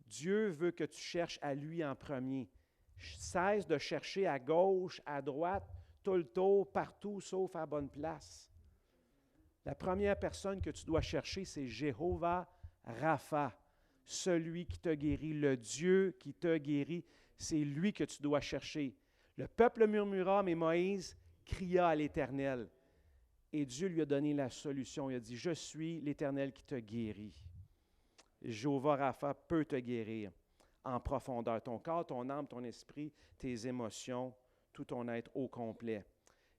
A: Dieu veut que tu cherches à lui en premier. Cesse de chercher à gauche, à droite, tout le tour, partout, sauf à la bonne place. La première personne que tu dois chercher, c'est Jéhovah Rapha, celui qui te guérit, le Dieu qui te guérit. C'est lui que tu dois chercher. Le peuple murmura, mais Moïse cria à l'Éternel. Et Dieu lui a donné la solution. Il a dit, « Je suis l'Éternel qui te guérit. » Jéhovah Rapha peut te guérir en profondeur. Ton corps, ton âme, ton esprit, tes émotions, tout ton être au complet.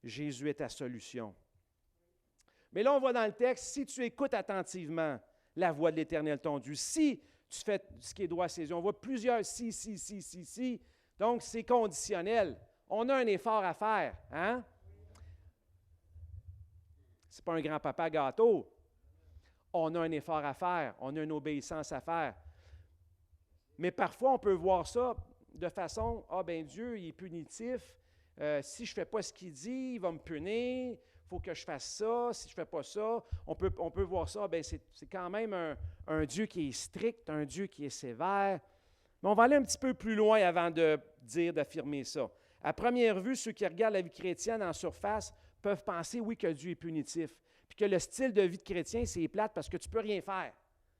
A: Jésus est ta solution. Mais là, on voit dans le texte, si tu écoutes attentivement la voix de l'Éternel, ton Dieu, si tu fais ce qui est droit à ses yeux, on voit plusieurs si. Donc, c'est conditionnel. On a un effort à faire, hein? Ce n'est pas un grand-papa gâteau. On a un effort à faire, on a une obéissance à faire. Mais parfois, on peut voir ça de façon, Dieu, il est punitif. Si je ne fais pas ce qu'il dit, il va me punir. Il faut que je fasse ça. Si je ne fais pas ça, on peut voir ça, c'est quand même un Dieu qui est strict, un Dieu qui est sévère. Mais on va aller un petit peu plus loin avant d'affirmer ça. À première vue, ceux qui regardent la vie chrétienne en surface peuvent penser, oui, que Dieu est punitif. Puis que le style de vie de chrétien, c'est plate parce que tu ne peux rien faire.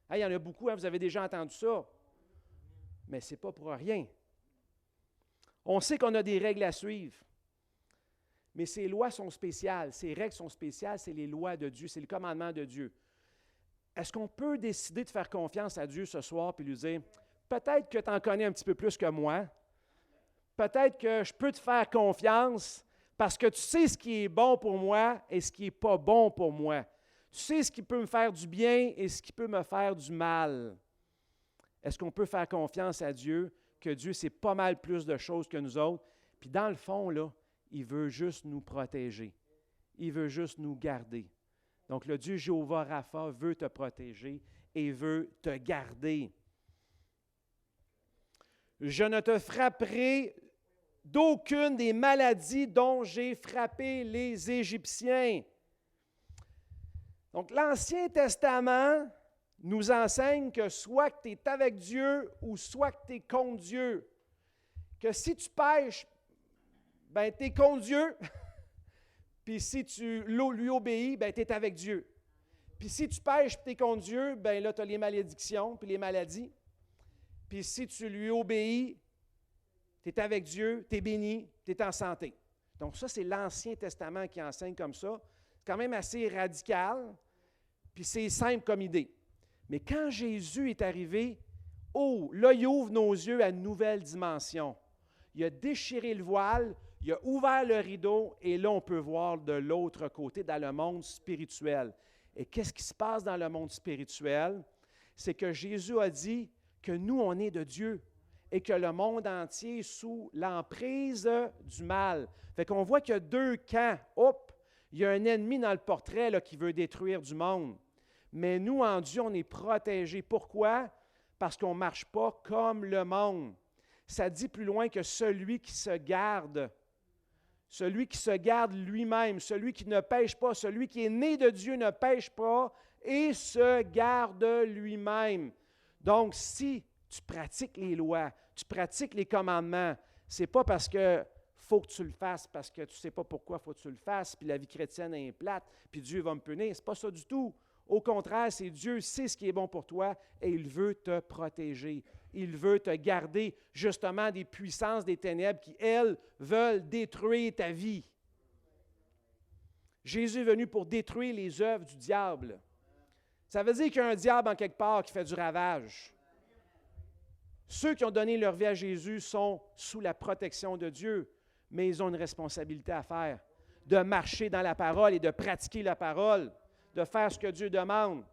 A: Il y en a beaucoup, vous avez déjà entendu ça. Mais ce n'est pas pour rien. On sait qu'on a des règles à suivre. Mais ces lois sont spéciales, ces règles sont spéciales, c'est les lois de Dieu, c'est le commandement de Dieu. Est-ce qu'on peut décider de faire confiance à Dieu ce soir et lui dire, peut-être que tu en connais un petit peu plus que moi, peut-être que je peux te faire confiance parce que tu sais ce qui est bon pour moi et ce qui n'est pas bon pour moi. Tu sais ce qui peut me faire du bien et ce qui peut me faire du mal. Est-ce qu'on peut faire confiance à Dieu, que Dieu sait pas mal plus de choses que nous autres? Puis dans le fond, là, il veut juste nous protéger. Il veut juste nous garder. Donc, le Dieu Jéhovah Rapha veut te protéger et veut te garder. Je ne te frapperai d'aucune des maladies dont j'ai frappé les Égyptiens. Donc, l'Ancien Testament nous enseigne que soit que tu es avec Dieu ou soit que tu es contre Dieu. Que si tu pêches, tu es contre Dieu. Puis si tu lui obéis, tu es avec Dieu. Puis si tu pêches et tu es contre Dieu, là, tu as les malédictions puis les maladies. Puis si tu lui obéis, tu es avec Dieu, tu es béni, tu es en santé. Donc ça, c'est l'Ancien Testament qui enseigne comme ça. C'est quand même assez radical, puis c'est simple comme idée. Mais quand Jésus est arrivé, oh, là, il ouvre nos yeux à une nouvelle dimension. Il a déchiré le voile, il a ouvert le rideau, et là, on peut voir de l'autre côté, dans le monde spirituel. Et qu'est-ce qui se passe dans le monde spirituel? C'est que Jésus a dit que nous, on est de Dieu et que le monde entier est sous l'emprise du mal. Fait qu'on voit qu'il y a deux camps. Hop! Il y a un ennemi dans le portrait là, qui veut détruire du monde. Mais nous, en Dieu, on est protégés. Pourquoi? Parce qu'on ne marche pas comme le monde. Ça dit plus loin que celui qui se garde lui-même, celui qui ne pêche pas, celui qui est né de Dieu ne pêche pas et se garde lui-même. Donc, si tu pratiques les lois, tu pratiques les commandements, ce n'est pas parce que faut que tu le fasses, parce que tu ne sais pas pourquoi il faut que tu le fasses, puis la vie chrétienne est plate, puis Dieu va me punir. Ce n'est pas ça du tout. Au contraire, c'est Dieu sait ce qui est bon pour toi et il veut te protéger. Il veut te garder justement des puissances des ténèbres qui, elles, veulent détruire ta vie. Jésus est venu pour détruire les œuvres du diable. Ça veut dire qu'il y a un diable en quelque part qui fait du ravage. Ceux qui ont donné leur vie à Jésus sont sous la protection de Dieu, mais ils ont une responsabilité à faire, de marcher dans la parole et de pratiquer la parole, de faire ce que Dieu demande.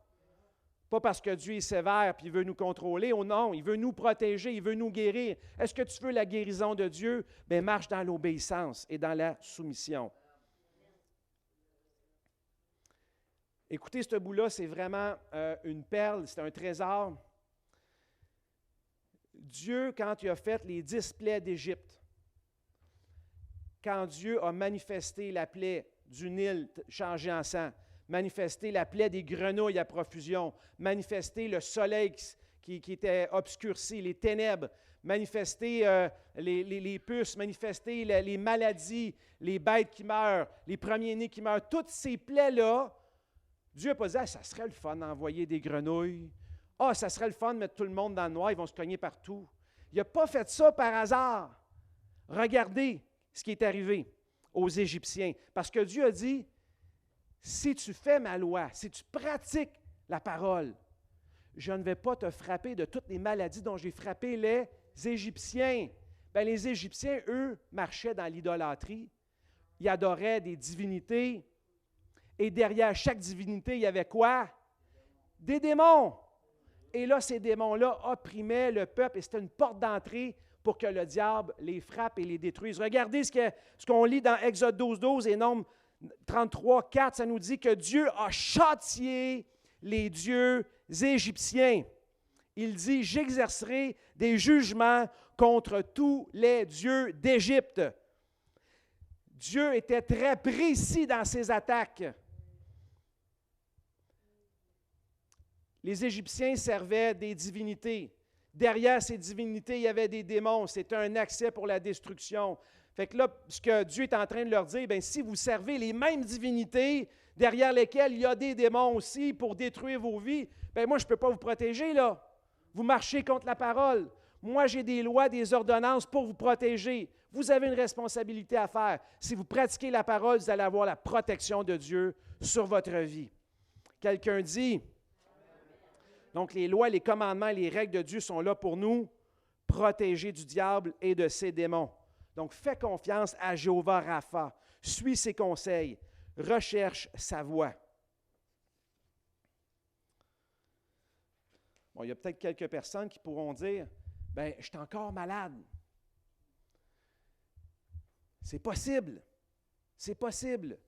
A: Pas parce que Dieu est sévère et il veut nous contrôler, oh non, il veut nous protéger, il veut nous guérir. Est-ce que tu veux la guérison de Dieu? Bien, marche dans l'obéissance et dans la soumission. Écoutez, ce bout-là, c'est vraiment une perle, c'est un trésor. Dieu, quand il a fait les 10 plaies d'Égypte, quand Dieu a manifesté la plaie du Nil changé en sang, manifesté la plaie des grenouilles à profusion, manifesté le soleil qui était obscurci, les ténèbres, manifesté les puces, manifesté les maladies, les bêtes qui meurent, les premiers-nés qui meurent, toutes ces plaies-là, Dieu n'a pas dit « ça serait le fun d'envoyer des grenouilles. Ça serait le fun de mettre tout le monde dans le noir, ils vont se cogner partout. » Il n'a pas fait ça par hasard. Regardez ce qui est arrivé aux Égyptiens. Parce que Dieu a dit « si tu fais ma loi, si tu pratiques la parole, je ne vais pas te frapper de toutes les maladies dont j'ai frappé les Égyptiens. » Bien, les Égyptiens, eux, marchaient dans l'idolâtrie. Ils adoraient des divinités. Et derrière chaque divinité, il y avait quoi? Des démons. Et là, ces démons-là opprimaient le peuple et c'était une porte d'entrée pour que le diable les frappe et les détruise. Regardez ce qu'on lit dans Exode 12 et Nombre 33:4, ça nous dit que Dieu a châtié les dieux égyptiens. Il dit « J'exercerai des jugements contre tous les dieux d'Égypte. » Dieu était très précis dans ses attaques. Les Égyptiens servaient des divinités. Derrière ces divinités, il y avait des démons. C'était un accès pour la destruction. Fait que là, ce que Dieu est en train de leur dire, bien, si vous servez les mêmes divinités derrière lesquelles il y a des démons aussi pour détruire vos vies, bien, moi, je ne peux pas vous protéger, là. Vous marchez contre la parole. Moi, j'ai des lois, des ordonnances pour vous protéger. Vous avez une responsabilité à faire. Si vous pratiquez la parole, vous allez avoir la protection de Dieu sur votre vie. Quelqu'un dit... Donc, les lois, les commandements, les règles de Dieu sont là pour nous protéger du diable et de ses démons. Donc, fais confiance à Jéhovah Rapha. Suis ses conseils. Recherche sa voie. Bon, il y a peut-être quelques personnes qui pourront dire « Bien, je suis encore malade. » C'est possible. C'est possible.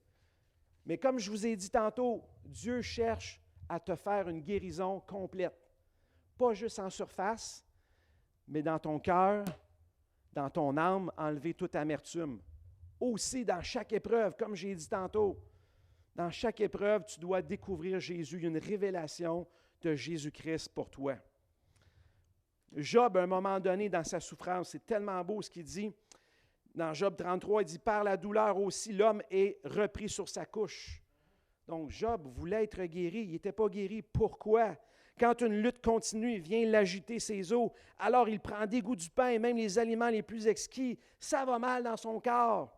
A: Mais comme je vous ai dit tantôt, Dieu cherche à te faire une guérison complète. Pas juste en surface, mais dans ton cœur, dans ton âme, enlever toute amertume. Aussi, dans chaque épreuve, comme j'ai dit tantôt, dans chaque épreuve, tu dois découvrir Jésus. Il y a une révélation de Jésus-Christ pour toi. Job, à un moment donné, dans sa souffrance, c'est tellement beau ce qu'il dit. Dans Job 33, il dit « Par la douleur aussi, l'homme est repris sur sa couche. » Donc, Job voulait être guéri, il n'était pas guéri. Pourquoi? Quand une lutte continue, il vient l'agiter ses os. Alors, il prend dégoût du pain et même les aliments les plus exquis. Ça va mal dans son corps.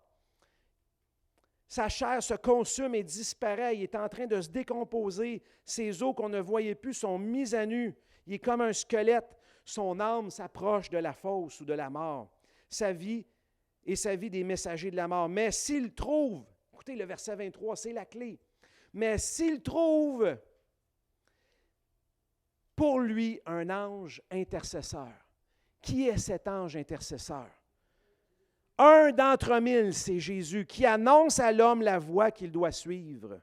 A: Sa chair se consume et disparaît. Il est en train de se décomposer. Ses os qu'on ne voyait plus sont mis à nu. Il est comme un squelette. Son âme s'approche de la fosse ou de la mort. Sa vie est sa vie des messagers de la mort. Mais s'il trouve, écoutez le verset 23, c'est la clé. Mais s'il trouve pour lui un ange intercesseur. Qui est cet ange intercesseur? Un d'entre mille, c'est Jésus, qui annonce à l'homme la voie qu'il doit suivre.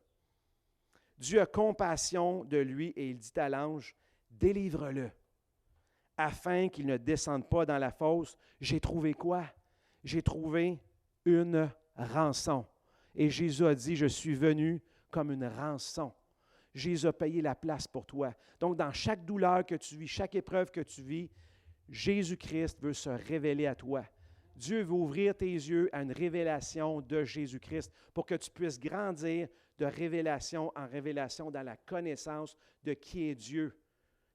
A: Dieu a compassion de lui et il dit à l'ange, délivre-le, afin qu'il ne descende pas dans la fosse. J'ai trouvé quoi? J'ai trouvé une rançon. Et Jésus a dit, je suis venu comme une rançon. Jésus a payé la place pour toi. Donc, dans chaque douleur que tu vis, chaque épreuve que tu vis, Jésus-Christ veut se révéler à toi. Dieu veut ouvrir tes yeux à une révélation de Jésus-Christ pour que tu puisses grandir de révélation en révélation dans la connaissance de qui est Dieu.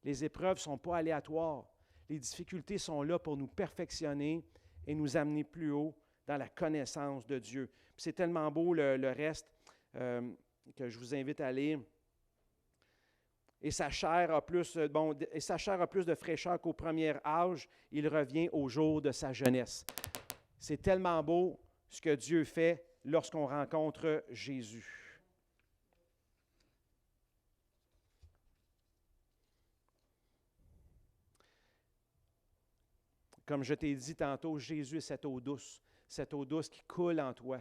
A: Les épreuves ne sont pas aléatoires. Les difficultés sont là pour nous perfectionner et nous amener plus haut dans la connaissance de Dieu. Puis c'est tellement beau le reste que je vous invite à lire. Et sa chair a plus de fraîcheur qu'au premier âge, il revient au jour de sa jeunesse. C'est tellement beau ce que Dieu fait lorsqu'on rencontre Jésus. Comme je t'ai dit tantôt, Jésus est cette eau douce qui coule en toi.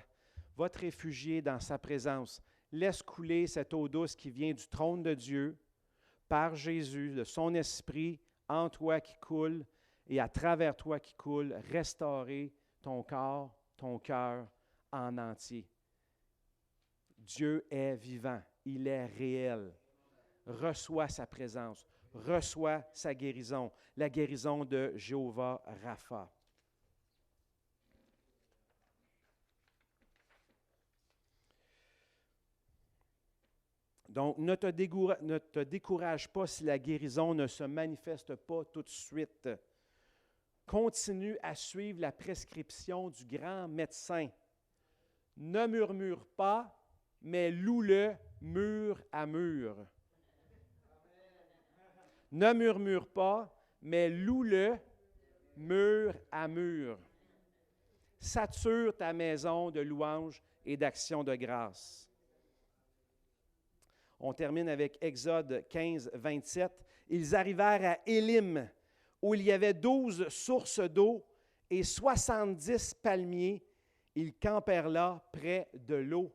A: Va te réfugier dans sa présence. Laisse couler cette eau douce qui vient du trône de Dieu, par Jésus, de son esprit en toi qui coule et à travers toi qui coule, restaurer ton corps, ton cœur en entier. Dieu est vivant, il est réel. Reçois sa présence, reçois sa guérison, la guérison de Jéhovah Rapha. Donc, ne te décourage pas si la guérison ne se manifeste pas tout de suite. Continue à suivre la prescription du grand médecin. Ne murmure pas, mais loue-le mur à mur. Ne murmure pas, mais loue-le mur à mur. Sature ta maison de louanges et d'actions de grâce. On termine avec Exode 15, 27. Ils arrivèrent à Élim, où il y avait 12 sources d'eau et 70 palmiers. Ils campèrent là, près de l'eau.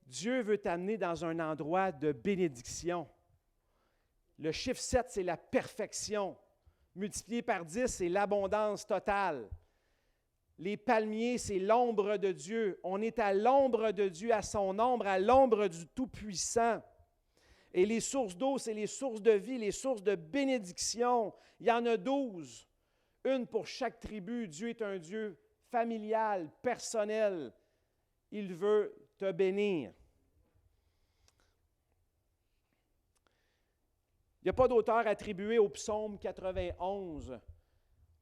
A: Dieu veut t'amener dans un endroit de bénédiction. Le chiffre 7, c'est la perfection. Multiplié par 10, c'est l'abondance totale. Les palmiers, c'est l'ombre de Dieu. On est à l'ombre de Dieu, à son ombre, à l'ombre du Tout-Puissant. Et les sources d'eau, c'est les sources de vie, les sources de bénédiction. Il y en a 12, une pour chaque tribu. Dieu est un Dieu familial, personnel. Il veut te bénir. Il n'y a pas d'auteur attribué au psaume 91.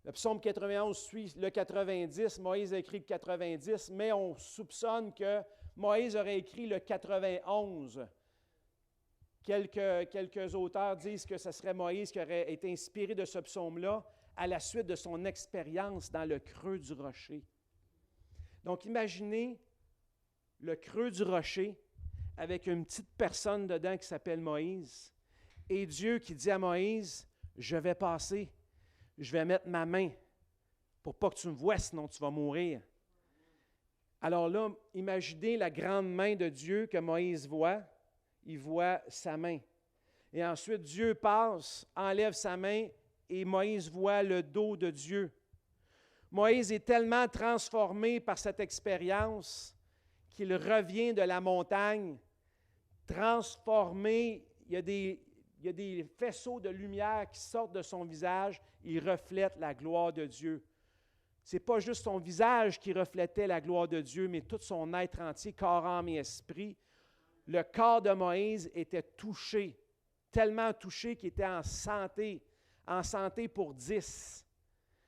A: Le psaume 91 suit le 90. Moïse a écrit le 90, mais on soupçonne que Moïse aurait écrit le 91. Quelques auteurs disent que ce serait Moïse qui aurait été inspiré de ce psaume-là à la suite de son expérience dans le creux du rocher. Donc, imaginez le creux du rocher avec une petite personne dedans qui s'appelle Moïse et Dieu qui dit à Moïse, « Je vais passer. Je vais mettre ma main pour pas que tu me vois, sinon tu vas mourir. » Alors là, imaginez la grande main de Dieu que Moïse voit. Il voit sa main. Et ensuite, Dieu passe, enlève sa main et Moïse voit le dos de Dieu. Moïse est tellement transformé par cette expérience qu'il revient de la montagne, transformé. Il y a des faisceaux de lumière qui sortent de son visage. Il reflète la gloire de Dieu. Ce n'est pas juste son visage qui reflétait la gloire de Dieu, mais tout son être entier, corps, âme et esprit. Le corps de Moïse était touché, tellement touché qu'il était en santé pour 10.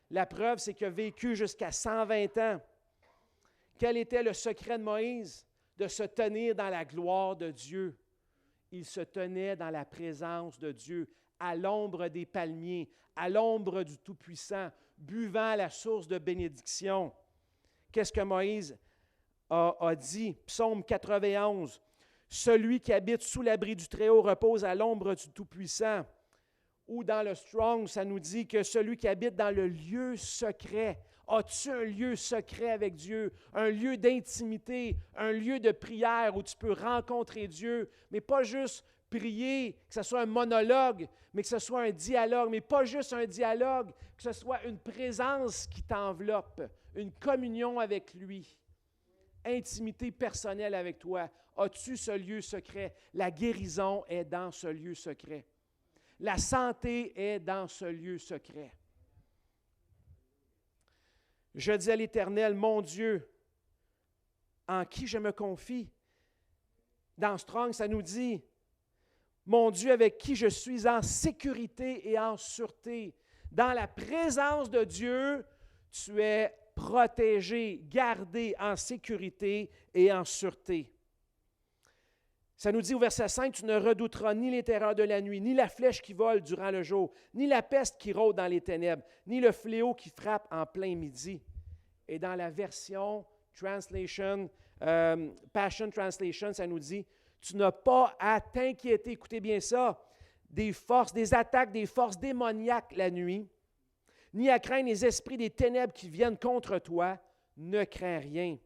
A: La preuve, c'est qu'il a vécu jusqu'à 120 ans. Quel était le secret de Moïse? De se tenir dans la gloire de Dieu. Il se tenait dans la présence de Dieu, à l'ombre des palmiers, à l'ombre du Tout-Puissant, buvant à la source de bénédiction. Qu'est-ce que Moïse a dit? Psaume 91. Celui qui habite sous l'abri du Très-Haut repose à l'ombre du Tout-Puissant. Ou dans le Strong, ça nous dit que celui qui habite dans le lieu secret. As-tu un lieu secret avec Dieu, un lieu d'intimité, un lieu de prière où tu peux rencontrer Dieu, mais pas juste prier, que ce soit un monologue, mais que ce soit un dialogue, mais pas juste un dialogue, que ce soit une présence qui t'enveloppe, une communion avec lui, intimité personnelle avec toi. As-tu ce lieu secret? La guérison est dans ce lieu secret. La santé est dans ce lieu secret. Je dis à l'Éternel, mon Dieu, en qui je me confie. Dans Strong, ça nous dit, mon Dieu avec qui je suis en sécurité et en sûreté. Dans la présence de Dieu, tu es protégé, gardé en sécurité et en sûreté. Ça nous dit au verset 5, tu ne redouteras ni les terreurs de la nuit, ni la flèche qui vole durant le jour, ni la peste qui rôde dans les ténèbres, ni le fléau qui frappe en plein midi. Et dans la version Passion Translation, ça nous dit, tu n'as pas à t'inquiéter, écoutez bien ça, des attaques des forces démoniaques la nuit, ni à craindre les esprits des ténèbres qui viennent contre toi, ne crains rien.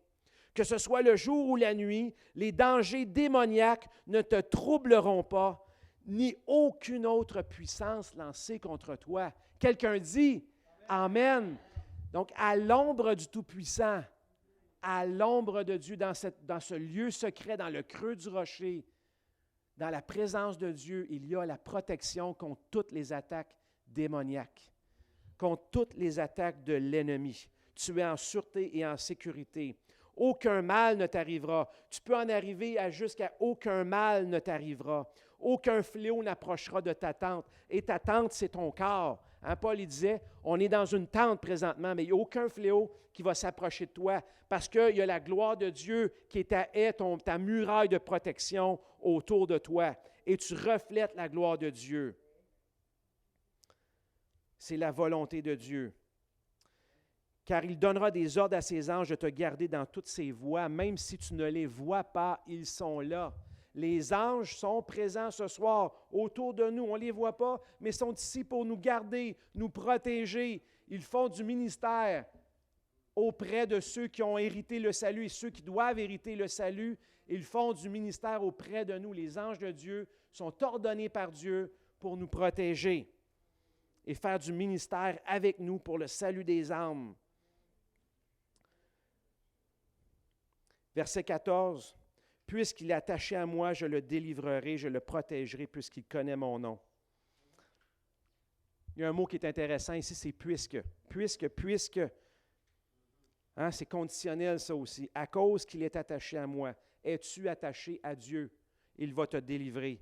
A: Que ce soit le jour ou la nuit, les dangers démoniaques ne te troubleront pas, ni aucune autre puissance lancée contre toi. Quelqu'un dit Amen. Donc, à l'ombre du Tout-Puissant, à l'ombre de Dieu, dans ce lieu secret, dans le creux du rocher, dans la présence de Dieu, il y a la protection contre toutes les attaques démoniaques, contre toutes les attaques de l'ennemi. Tu es en sûreté et en sécurité. Aucun mal ne t'arrivera. Tu peux en arriver jusqu'à aucun mal ne t'arrivera. Aucun fléau n'approchera de ta tente. Et ta tente, c'est ton corps. Hein, Paul il disait, on est dans une tente présentement, mais il n'y a aucun fléau qui va s'approcher de toi parce qu'il y a la gloire de Dieu qui est ta muraille de protection autour de toi. Et tu reflètes la gloire de Dieu. C'est la volonté de Dieu. Car il donnera des ordres à ses anges de te garder dans toutes ses voies, même si tu ne les vois pas, ils sont là. Les anges sont présents ce soir autour de nous. On ne les voit pas, mais sont ici pour nous garder, nous protéger. Ils font du ministère auprès de ceux qui ont hérité le salut et ceux qui doivent hériter le salut. Ils font du ministère auprès de nous. Les anges de Dieu sont ordonnés par Dieu pour nous protéger et faire du ministère avec nous pour le salut des âmes. Verset 14, « Puisqu'il est attaché à moi, je le délivrerai, je le protégerai, puisqu'il connaît mon nom. » Il y a un mot qui est intéressant ici, c'est « puisque ». Puisque. Hein, c'est conditionnel ça aussi. À cause qu'il est attaché à moi. Es-tu attaché à Dieu? Il va te délivrer.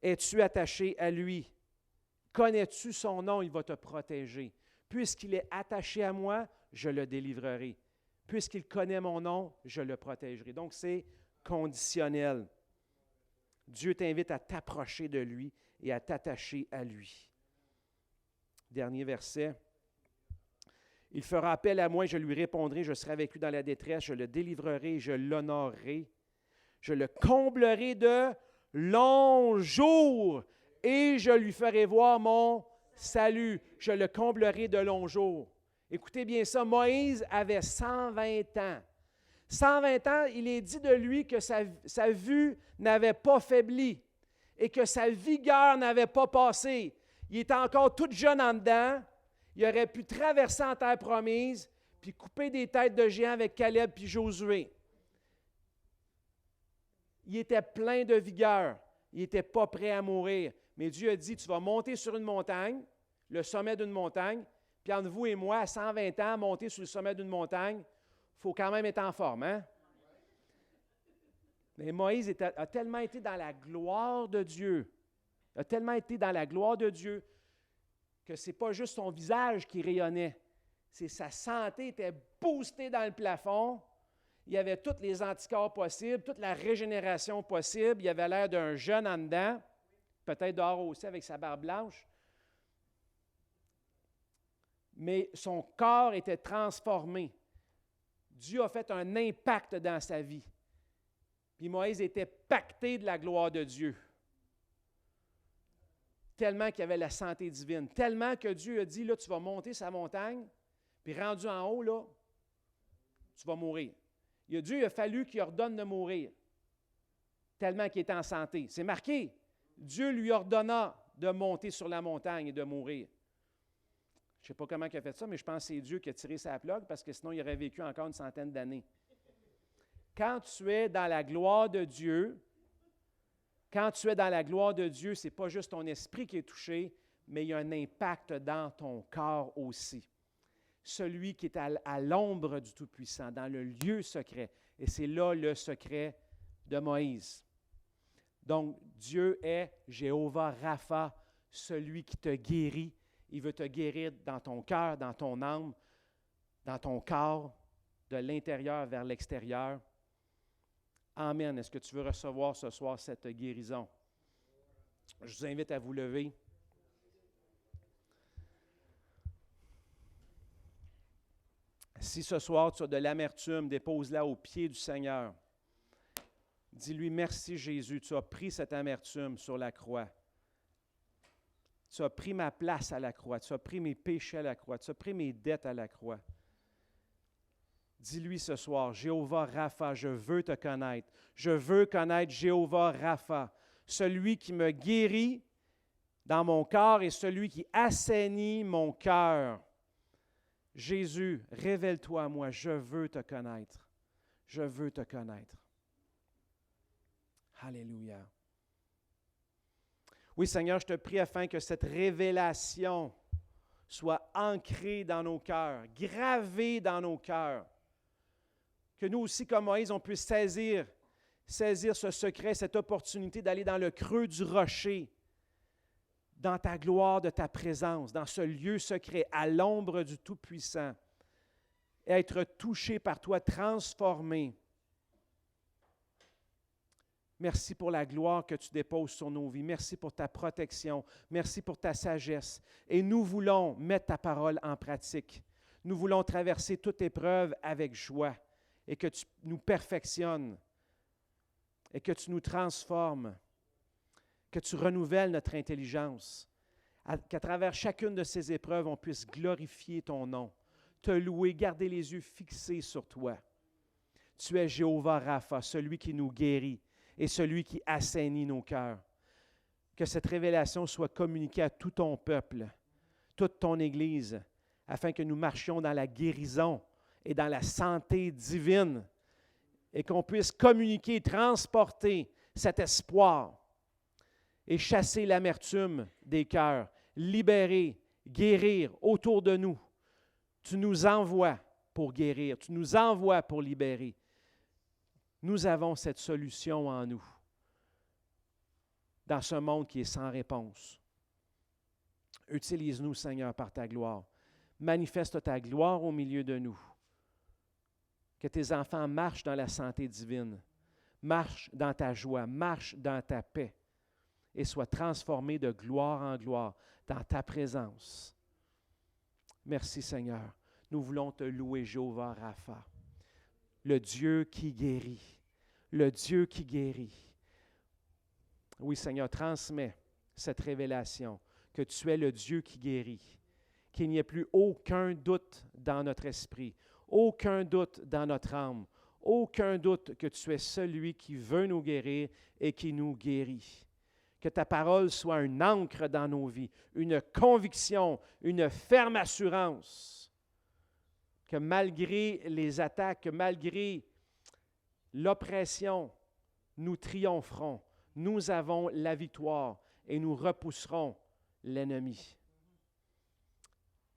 A: Es-tu attaché à lui? Connais-tu son nom? Il va te protéger. Puisqu'il est attaché à moi, je le délivrerai. Puisqu'il connaît mon nom, je le protégerai. Donc, c'est conditionnel. Dieu t'invite à t'approcher de lui et à t'attacher à lui. Dernier verset. « Il fera appel à moi et je lui répondrai, je serai avec lui dans la détresse, je le délivrerai et je l'honorerai. Je le comblerai de longs jours et je lui ferai voir mon salut. Je le comblerai de longs jours. » Écoutez bien ça, Moïse avait 120 ans. 120 ans, il est dit de lui que sa vue n'avait pas faibli et que sa vigueur n'avait pas passé. Il était encore tout jeune en dedans. Il aurait pu traverser en terre promise puis couper des têtes de géants avec Caleb puis Josué. Il était plein de vigueur. Il n'était pas prêt à mourir. Mais Dieu a dit, tu vas monter sur une montagne, le sommet d'une montagne, puis entre vous et moi, à 120 ans, monter sur le sommet d'une montagne, il faut quand même être en forme, hein? Mais Moïse a tellement été dans la gloire de Dieu, que ce n'est pas juste son visage qui rayonnait, c'est sa santé était boostée dans le plafond, Il avait tous les anticorps possibles, toute la régénération possible. Il avait l'air d'un jeune en dedans, peut-être dehors aussi avec sa barbe blanche. Mais son corps était transformé. Dieu a fait un impact dans sa vie. Puis Moïse était pacté de la gloire de Dieu. Tellement qu'il avait la santé divine. Tellement que Dieu a dit, là, tu vas monter sa montagne, puis rendu en haut, là, tu vas mourir. Dieu a fallu qu'il ordonne de mourir. Tellement qu'il était en santé. C'est marqué. Dieu lui ordonna de monter sur la montagne et de mourir. Je ne sais pas comment il a fait ça, mais je pense que c'est Dieu qui a tiré sa plug parce que sinon, il aurait vécu encore une centaine d'années. Quand tu es dans la gloire de Dieu, ce n'est pas juste ton esprit qui est touché, mais il y a un impact dans ton corps aussi. Celui qui est à l'ombre du Tout-Puissant, dans le lieu secret. Et c'est là le secret de Moïse. Donc, Dieu est Jéhovah Rapha, celui qui te guérit. Il veut te guérir dans ton cœur, dans ton âme, dans ton corps, de l'intérieur vers l'extérieur. Amen. Est-ce que tu veux recevoir ce soir cette guérison? Je vous invite à vous lever. Si ce soir tu as de l'amertume, dépose-la aux pieds du Seigneur. Dis-lui, merci Jésus, tu as pris cette amertume sur la croix. Tu as pris ma place à la croix, tu as pris mes péchés à la croix, tu as pris mes dettes à la croix. Dis-lui ce soir, Jéhovah Rapha, je veux te connaître. Je veux connaître Jéhovah Rapha, celui qui me guérit dans mon corps et celui qui assainit mon cœur. Jésus, révèle-toi à moi, je veux te connaître. Je veux te connaître. Alléluia. Oui, Seigneur, je te prie afin que cette révélation soit ancrée dans nos cœurs, gravée dans nos cœurs. Que nous aussi, comme Moïse, on puisse saisir ce secret, cette opportunité d'aller dans le creux du rocher, dans ta gloire de ta présence, dans ce lieu secret, à l'ombre du Tout-Puissant, et être touché par toi, transformé. Merci pour la gloire que tu déposes sur nos vies. Merci pour ta protection. Merci pour ta sagesse. Et nous voulons mettre ta parole en pratique. Nous voulons traverser toute épreuve avec joie et que tu nous perfectionnes et que tu nous transformes, que tu renouvelles notre intelligence, qu'à travers chacune de ces épreuves, on puisse glorifier ton nom, te louer, garder les yeux fixés sur toi. Tu es Jéhovah Rapha, celui qui nous guérit et celui qui assainit nos cœurs. Que cette révélation soit communiquée à tout ton peuple, toute ton Église, afin que nous marchions dans la guérison et dans la santé divine et qu'on puisse communiquer, transporter cet espoir et chasser l'amertume des cœurs, libérer, guérir autour de nous. Tu nous envoies pour guérir, tu nous envoies pour libérer. Nous avons cette solution en nous, dans ce monde qui est sans réponse. Utilise-nous, Seigneur, par ta gloire. Manifeste ta gloire au milieu de nous. Que tes enfants marchent dans la santé divine, marchent dans ta joie, marchent dans ta paix et soient transformés de gloire en gloire dans ta présence. Merci, Seigneur. Nous voulons te louer, Jéhovah Rapha, le Dieu qui guérit, le Dieu qui guérit. Oui, Seigneur, transmets cette révélation que tu es le Dieu qui guérit, qu'il n'y ait plus aucun doute dans notre esprit, aucun doute dans notre âme, aucun doute que tu es celui qui veut nous guérir et qui nous guérit. Que ta parole soit une ancre dans nos vies, une conviction, une ferme assurance que malgré les attaques, que malgré l'oppression, nous triompherons, nous avons la victoire et nous repousserons l'ennemi.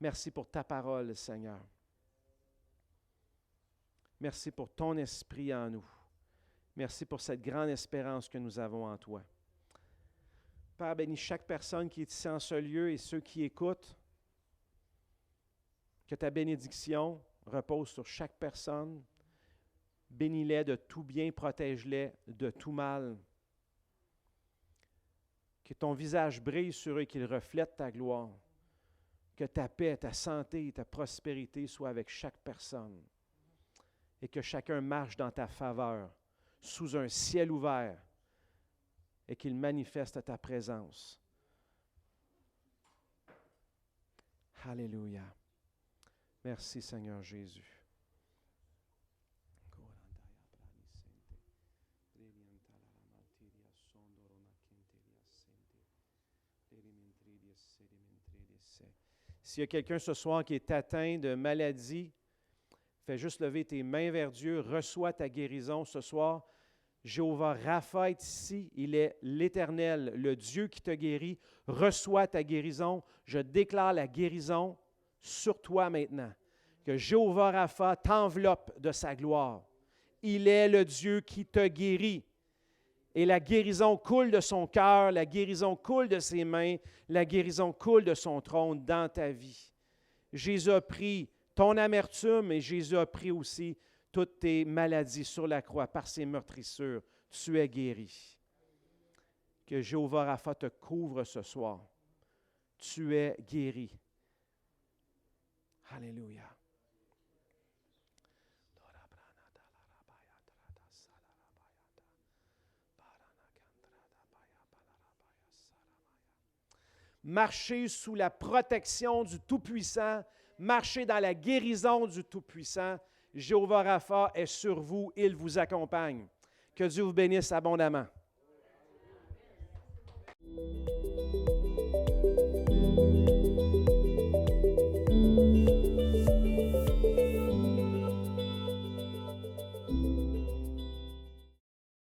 A: Merci pour ta parole, Seigneur. Merci pour ton esprit en nous. Merci pour cette grande espérance que nous avons en toi. Père, bénis chaque personne qui est ici en ce lieu et ceux qui écoutent. Que ta bénédiction repose sur chaque personne. Bénis-les de tout bien, protège-les de tout mal. Que ton visage brille sur eux et qu'ils reflètent ta gloire. Que ta paix, ta santé, ta prospérité soient avec chaque personne. Et que chacun marche dans ta faveur, sous un ciel ouvert, et qu'il manifeste ta présence. Alléluia. Merci Seigneur Jésus. S'il y a quelqu'un ce soir qui est atteint de maladie, fais juste lever tes mains vers Dieu, reçois ta guérison ce soir. Jéhovah Rapha est ici, il est l'Éternel, le Dieu qui te guérit. Reçois ta guérison. Je déclare la guérison sur toi maintenant. Que Jéhovah Rapha t'enveloppe de sa gloire. Il est le Dieu qui te guérit. Et la guérison coule de son cœur, la guérison coule de ses mains, la guérison coule de son trône dans ta vie. Jésus a pris ton amertume et Jésus a pris aussi toutes tes maladies sur la croix. Par ses meurtrissures, tu es guéri. Que Jéhovah Rapha te couvre ce soir. Tu es guéri. Alléluia. Marchez sous la protection du Tout-Puissant. Marchez dans la guérison du Tout-Puissant. Jéhovah Rapha est sur vous, il vous accompagne. Que Dieu vous bénisse abondamment.